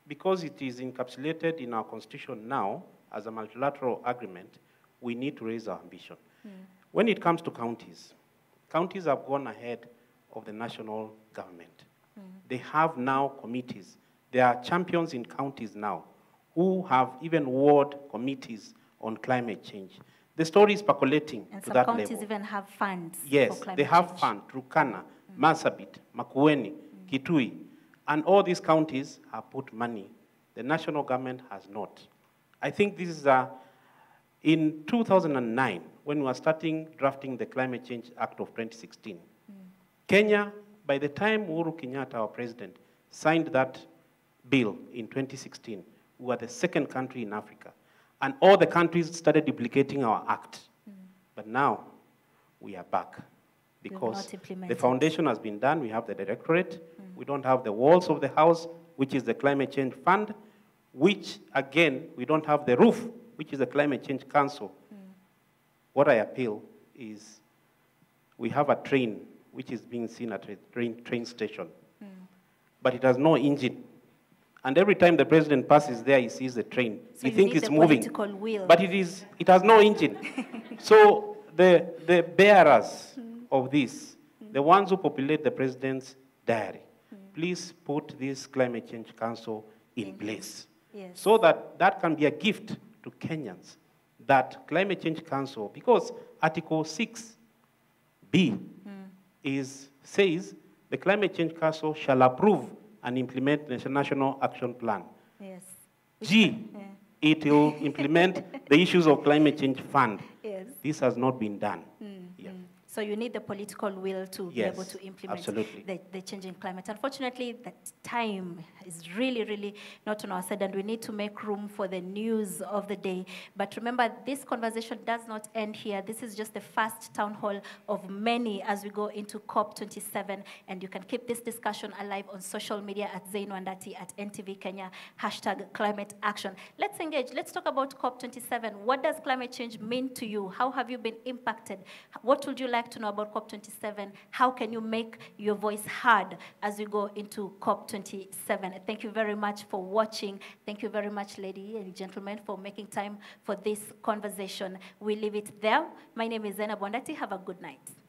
[SPEAKER 11] because it is encapsulated in our constitution now as a multilateral agreement, we need to raise our ambition. When it comes to counties, counties have gone ahead of the national government. They have now committees. There are champions in counties now who have even ward committees on climate change. The story is percolating
[SPEAKER 1] and
[SPEAKER 11] to that level.
[SPEAKER 1] some counties even have funds
[SPEAKER 11] Yes,
[SPEAKER 1] for climate
[SPEAKER 11] they have
[SPEAKER 1] change.
[SPEAKER 11] funds, Turkana, Marsabit, Makueni, Kitui, and all these counties have put money. The national government has not. I think this is in 2009, when we were drafting the Climate Change Act of 2016, Kenya, by the time Uhuru Kenyatta, our president, signed that bill in 2016, we were the second country in Africa. And all the countries started duplicating our act. But now, we are back. Because the foundation has been done, we have the directorate, we don't have the walls of the house, which is the Climate Change Fund, which, again, we don't have the roof, which is the Climate Change Council. What I appeal is we have a train which is being seen at a train station, but it has no engine. And every time the president passes there, he sees the train.
[SPEAKER 1] So
[SPEAKER 11] he thinks it's moving,
[SPEAKER 1] will.
[SPEAKER 11] but it has no engine. So the bearers of this, the ones who populate the president's diary, please put this Climate Change Council in place.
[SPEAKER 1] Yes.
[SPEAKER 11] So that can be a gift to Kenyans, that Climate Change Council, because Article 6B says the Climate Change Council shall approve and implement the National Action Plan.
[SPEAKER 1] Yes.
[SPEAKER 11] G, it will implement the issues of Climate Change Fund.
[SPEAKER 1] Yes.
[SPEAKER 11] This has not been done.
[SPEAKER 1] So you need the political will to be
[SPEAKER 11] Yes,
[SPEAKER 1] able to implement
[SPEAKER 11] absolutely.
[SPEAKER 1] the changing climate. Unfortunately, that time is really, really not on our side, and we need to make room for the news of the day. But remember, this conversation does not end here. This is just the first town hall of many as we go into COP27, and you can keep this discussion alive on social media at Zain Wandati, at NTV Kenya, #climate action. Let's engage. Let's talk about COP27. What does climate change mean to you? How have you been impacted? What would you like to know about COP27? How can you make your voice heard as we go into COP27? Thank you very much for watching. Thank you very much, ladies and gentlemen, for making time for this conversation. We leave it there. My name is Zainab Wandati. Have a good night.